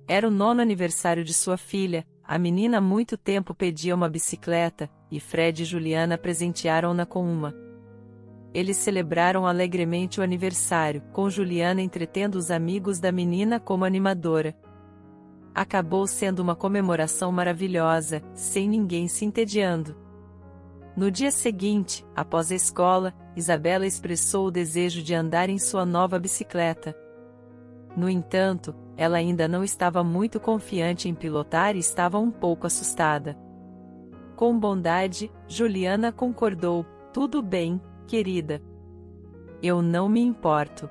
Era o 9º aniversário de sua filha, a menina há muito tempo pedia uma bicicleta, e Fred e Juliana presentearam-na com uma. Eles celebraram alegremente o aniversário, com Juliana entretendo os amigos da menina como animadora. Acabou sendo uma comemoração maravilhosa, sem ninguém se entediando. No dia seguinte, após a escola, Isabela expressou o desejo de andar em sua nova bicicleta. No entanto, ela ainda não estava muito confiante em pilotar e estava um pouco assustada. Com bondade, Juliana concordou: "Tudo bem, querida. Eu não me importo.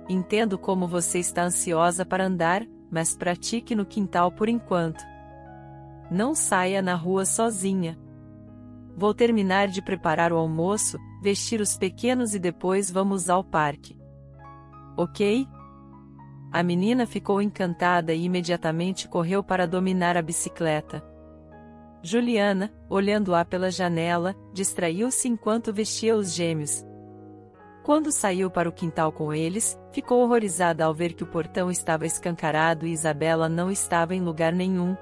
Entendo como você está ansiosa para andar, mas pratique no quintal por enquanto. Não saia na rua sozinha. Vou terminar de preparar o almoço, vestir os pequenos e depois vamos ao parque. Ok?" A menina ficou encantada e imediatamente correu para dominar a bicicleta. Juliana, olhando-a pela janela, distraiu-se enquanto vestia os gêmeos. Quando saiu para o quintal com eles, ficou horrorizada ao ver que o portão estava escancarado e Isabela não estava em lugar nenhum.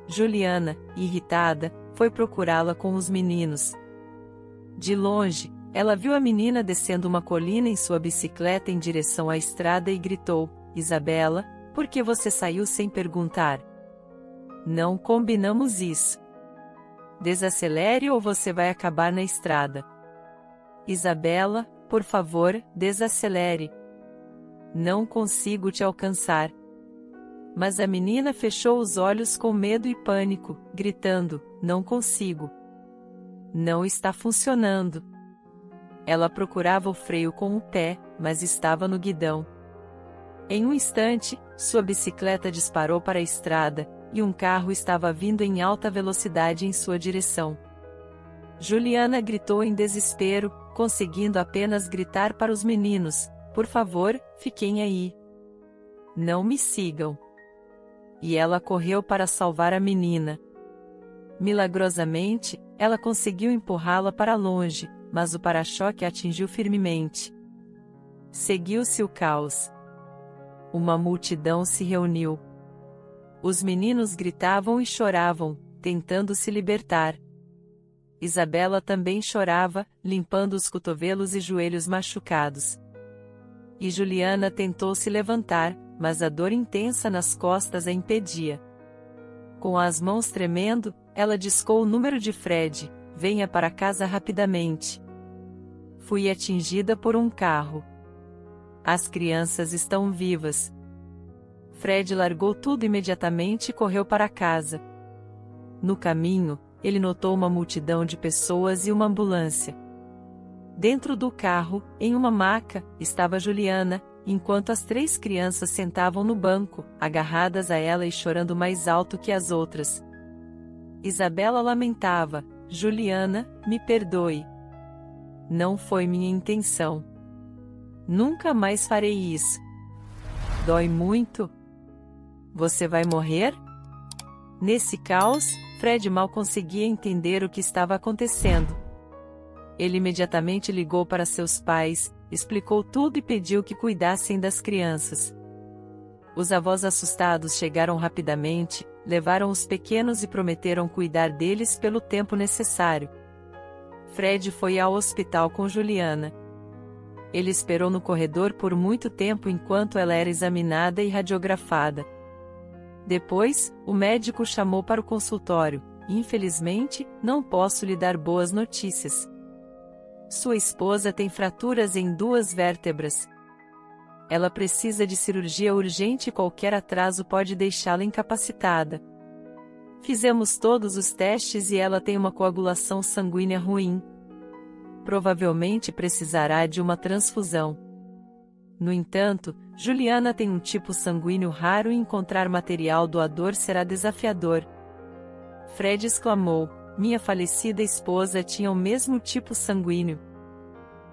Juliana, irritada, foi procurá-la com os meninos. De longe, ela viu a menina descendo uma colina em sua bicicleta em direção à estrada e gritou: "Isabela, por que você saiu sem perguntar? Não combinamos isso. Desacelere ou você vai acabar na estrada. Isabela, por favor, desacelere. Não consigo te alcançar." Mas a menina fechou os olhos com medo e pânico, gritando: "Não consigo. Não está funcionando." Ela procurava o freio com o pé, mas estava no guidão. Em um instante, sua bicicleta disparou para a estrada, e um carro estava vindo em alta velocidade em sua direção. Juliana gritou em desespero, conseguindo apenas gritar para os meninos: "Por favor, fiquem aí. Não me sigam." E ela correu para salvar a menina. Milagrosamente, ela conseguiu empurrá-la para longe, mas o para-choque a atingiu firmemente. Seguiu-se o caos. Uma multidão se reuniu. Os meninos gritavam e choravam, tentando se libertar. Isabela também chorava, limpando os cotovelos e joelhos machucados. E Juliana tentou se levantar, mas a dor intensa nas costas a impedia. Com as mãos tremendo, ela discou o número de Fred: "Venha para casa rapidamente. Fui atingida por um carro. As crianças estão vivas." Fred largou tudo imediatamente e correu para casa. No caminho, ele notou uma multidão de pessoas e uma ambulância. Dentro do carro, em uma maca, estava Juliana, enquanto as 3 crianças sentavam no banco, agarradas a ela e chorando mais alto que as outras. Isabela lamentava: Juliana, me perdoe. Não foi minha intenção. Nunca mais farei isso. Dói muito? Você vai morrer? Nesse caos, Fred mal conseguia entender o que estava acontecendo. Ele imediatamente ligou para seus pais, explicou tudo e pediu que cuidassem das crianças. Os avós assustados chegaram rapidamente, levaram os pequenos e prometeram cuidar deles pelo tempo necessário. Fred foi ao hospital com Juliana. Ele esperou no corredor por muito tempo enquanto ela era examinada e radiografada. Depois, o médico chamou para o consultório. Infelizmente, não posso lhe dar boas notícias. Sua esposa tem fraturas em 2 vértebras. Ela precisa de cirurgia urgente e qualquer atraso pode deixá-la incapacitada. Fizemos todos os testes e ela tem uma coagulação sanguínea ruim. Provavelmente precisará de uma transfusão. No entanto, Juliana tem um tipo sanguíneo raro e encontrar material doador será desafiador. Fred exclamou: minha falecida esposa tinha o mesmo tipo sanguíneo.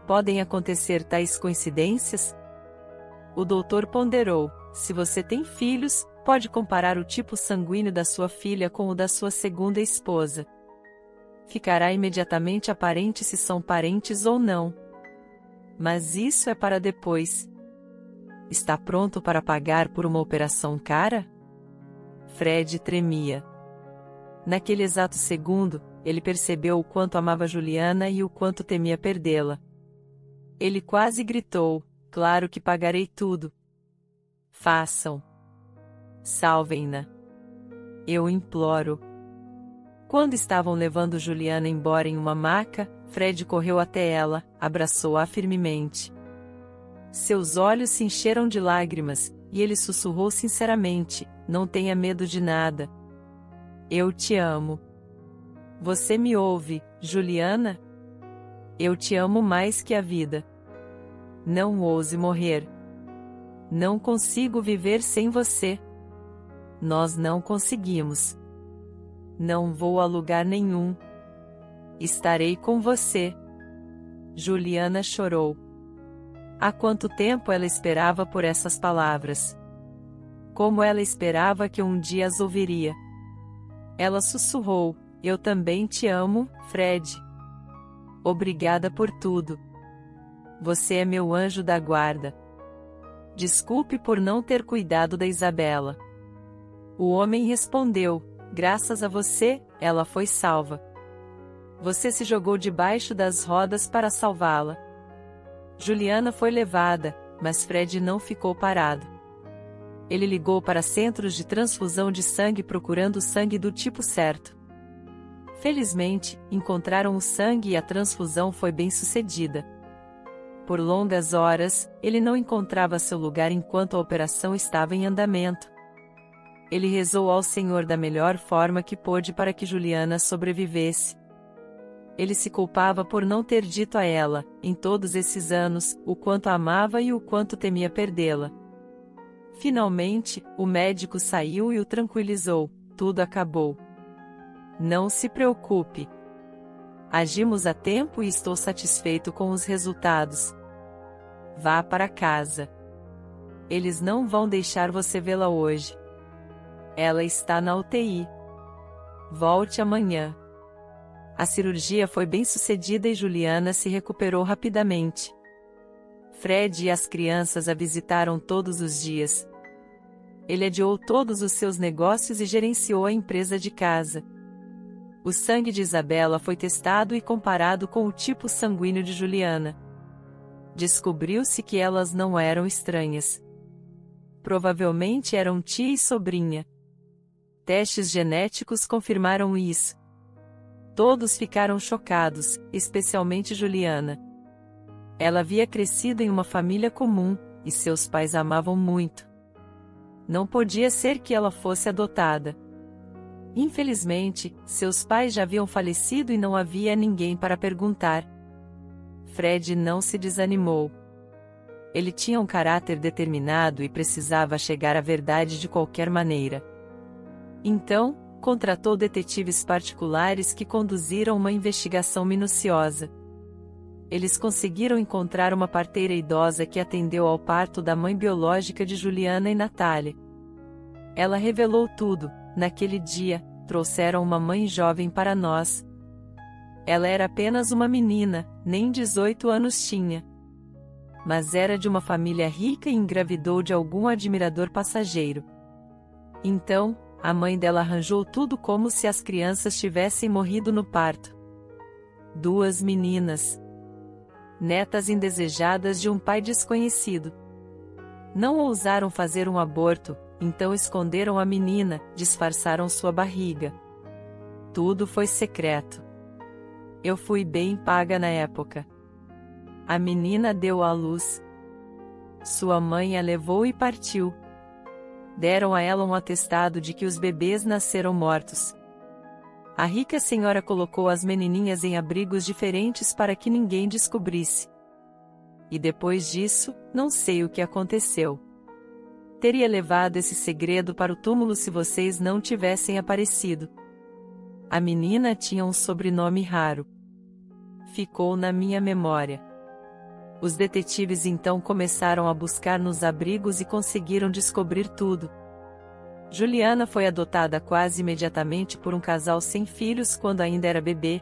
Podem acontecer tais coincidências? O doutor ponderou: se você tem filhos, pode comparar o tipo sanguíneo da sua filha com o da sua segunda esposa. Ficará imediatamente aparente se são parentes ou não. Mas isso é para depois. Está pronto para pagar por uma operação cara? Fred tremia. Naquele exato segundo, ele percebeu o quanto amava Juliana e o quanto temia perdê-la. Ele quase gritou: claro que pagarei tudo. Façam. Salvem-na. Eu imploro. Quando estavam levando Juliana embora em uma maca, Fred correu até ela, abraçou-a firmemente. Seus olhos se encheram de lágrimas, e ele sussurrou sinceramente: não tenha medo de nada. Eu te amo. Você me ouve, Juliana? Eu te amo mais que a vida. Não ouse morrer. Não consigo viver sem você. Nós não conseguimos. Não vou a lugar nenhum. Estarei com você. Juliana chorou. Há quanto tempo ela esperava por essas palavras? Como ela esperava que um dia as ouviria. Ela sussurrou: eu também te amo, Fred. Obrigada por tudo. Você é meu anjo da guarda. Desculpe por não ter cuidado da Isabela. O homem respondeu: graças a você, ela foi salva. Você se jogou debaixo das rodas para salvá-la. Juliana foi levada, mas Fred não ficou parado. Ele ligou para centros de transfusão de sangue procurando o sangue do tipo certo. Felizmente, encontraram o sangue e a transfusão foi bem sucedida. Por longas horas, ele não encontrava seu lugar enquanto a operação estava em andamento. Ele rezou ao Senhor da melhor forma que pôde para que Juliana sobrevivesse. Ele se culpava por não ter dito a ela, em todos esses anos, o quanto a amava e o quanto temia perdê-la. Finalmente, o médico saiu e o tranquilizou: tudo acabou. Não se preocupe. Agimos a tempo e estou satisfeito com os resultados. Vá para casa. Eles não vão deixar você vê-la hoje. Ela está na UTI. Volte amanhã. A cirurgia foi bem sucedida e Juliana se recuperou rapidamente. Fred e as crianças a visitaram todos os dias. Ele adiou todos os seus negócios e gerenciou a empresa de casa. O sangue de Isabela foi testado e comparado com o tipo sanguíneo de Juliana. Descobriu-se que elas não eram estranhas. Provavelmente eram tia e sobrinha. Testes genéticos confirmaram isso. Todos ficaram chocados, especialmente Juliana. Ela havia crescido em uma família comum, e seus pais a amavam muito. Não podia ser que ela fosse adotada. Infelizmente, seus pais já haviam falecido e não havia ninguém para perguntar. Fred não se desanimou. Ele tinha um caráter determinado e precisava chegar à verdade de qualquer maneira. Então, contratou detetives particulares que conduziram uma investigação minuciosa. Eles conseguiram encontrar uma parteira idosa que atendeu ao parto da mãe biológica de Juliana e Natália. Ela revelou tudo. Naquele dia, trouxeram uma mãe jovem para nós. Ela era apenas uma menina, nem 18 anos tinha. Mas era de uma família rica e engravidou de algum admirador passageiro. Então, a mãe dela arranjou tudo como se as crianças tivessem morrido no parto. 2 meninas. Netas indesejadas de um pai desconhecido. Não ousaram fazer um aborto, então esconderam a menina, disfarçaram sua barriga. Tudo foi secreto. Eu fui bem paga na época. A menina deu à luz. Sua mãe a levou e partiu. Deram a ela um atestado de que os bebês nasceram mortos. A rica senhora colocou as menininhas em abrigos diferentes para que ninguém descobrisse. E depois disso, não sei o que aconteceu. Teria levado esse segredo para o túmulo se vocês não tivessem aparecido. A menina tinha um sobrenome raro. Ficou na minha memória. Os detetives então começaram a buscar nos abrigos e conseguiram descobrir tudo. Juliana foi adotada quase imediatamente por um casal sem filhos quando ainda era bebê.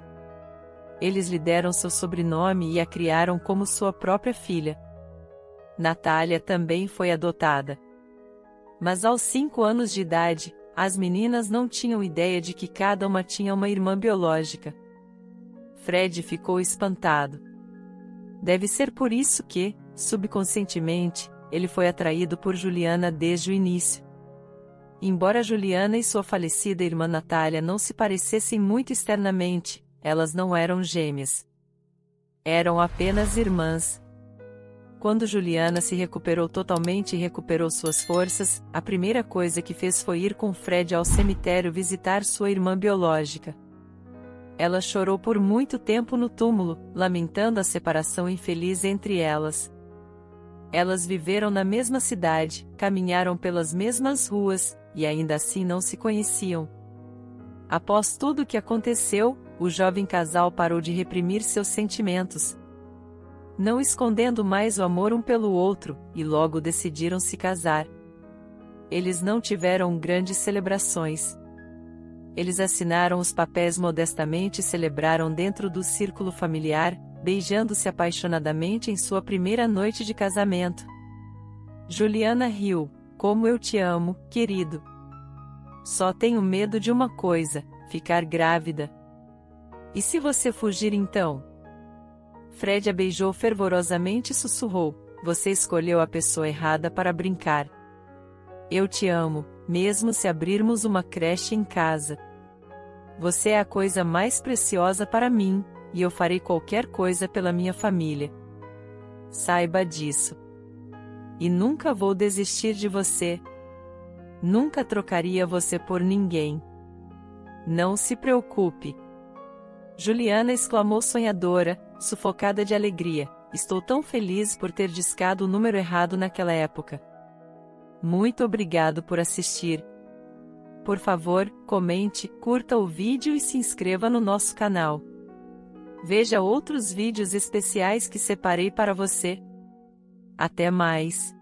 Eles lhe deram seu sobrenome e a criaram como sua própria filha. Natália também foi adotada. Mas aos 5 anos de idade, as meninas não tinham ideia de que cada uma tinha uma irmã biológica. Fred ficou espantado. Deve ser por isso que, subconscientemente, ele foi atraído por Juliana desde o início. Embora Juliana e sua falecida irmã Natália não se parecessem muito externamente, elas não eram gêmeas. Eram apenas irmãs. Quando Juliana se recuperou totalmente e recuperou suas forças, a primeira coisa que fez foi ir com Fred ao cemitério visitar sua irmã biológica. Ela chorou por muito tempo no túmulo, lamentando a separação infeliz entre elas. Elas viveram na mesma cidade, caminharam pelas mesmas ruas, e ainda assim não se conheciam. Após tudo o que aconteceu, o jovem casal parou de reprimir seus sentimentos, não escondendo mais o amor um pelo outro, e logo decidiram se casar. Eles não tiveram grandes celebrações. Eles assinaram os papéis modestamente e celebraram dentro do círculo familiar, beijando-se apaixonadamente em sua primeira noite de casamento. Juliana riu. Como eu te amo, querido. Só tenho medo de uma coisa, ficar grávida. E se você fugir então? Fred a beijou fervorosamente e sussurrou: você escolheu a pessoa errada para brincar. Eu te amo, mesmo se abrirmos uma creche em casa. Você é a coisa mais preciosa para mim, e eu farei qualquer coisa pela minha família. Saiba disso. E nunca vou desistir de você. Nunca trocaria você por ninguém. Não se preocupe. Juliana exclamou sonhadora, sufocada de alegria. Estou tão feliz por ter discado o número errado naquela época. Muito obrigado por assistir. Por favor, comente, curta o vídeo e se inscreva no nosso canal. Veja outros vídeos especiais que separei para você. Até mais!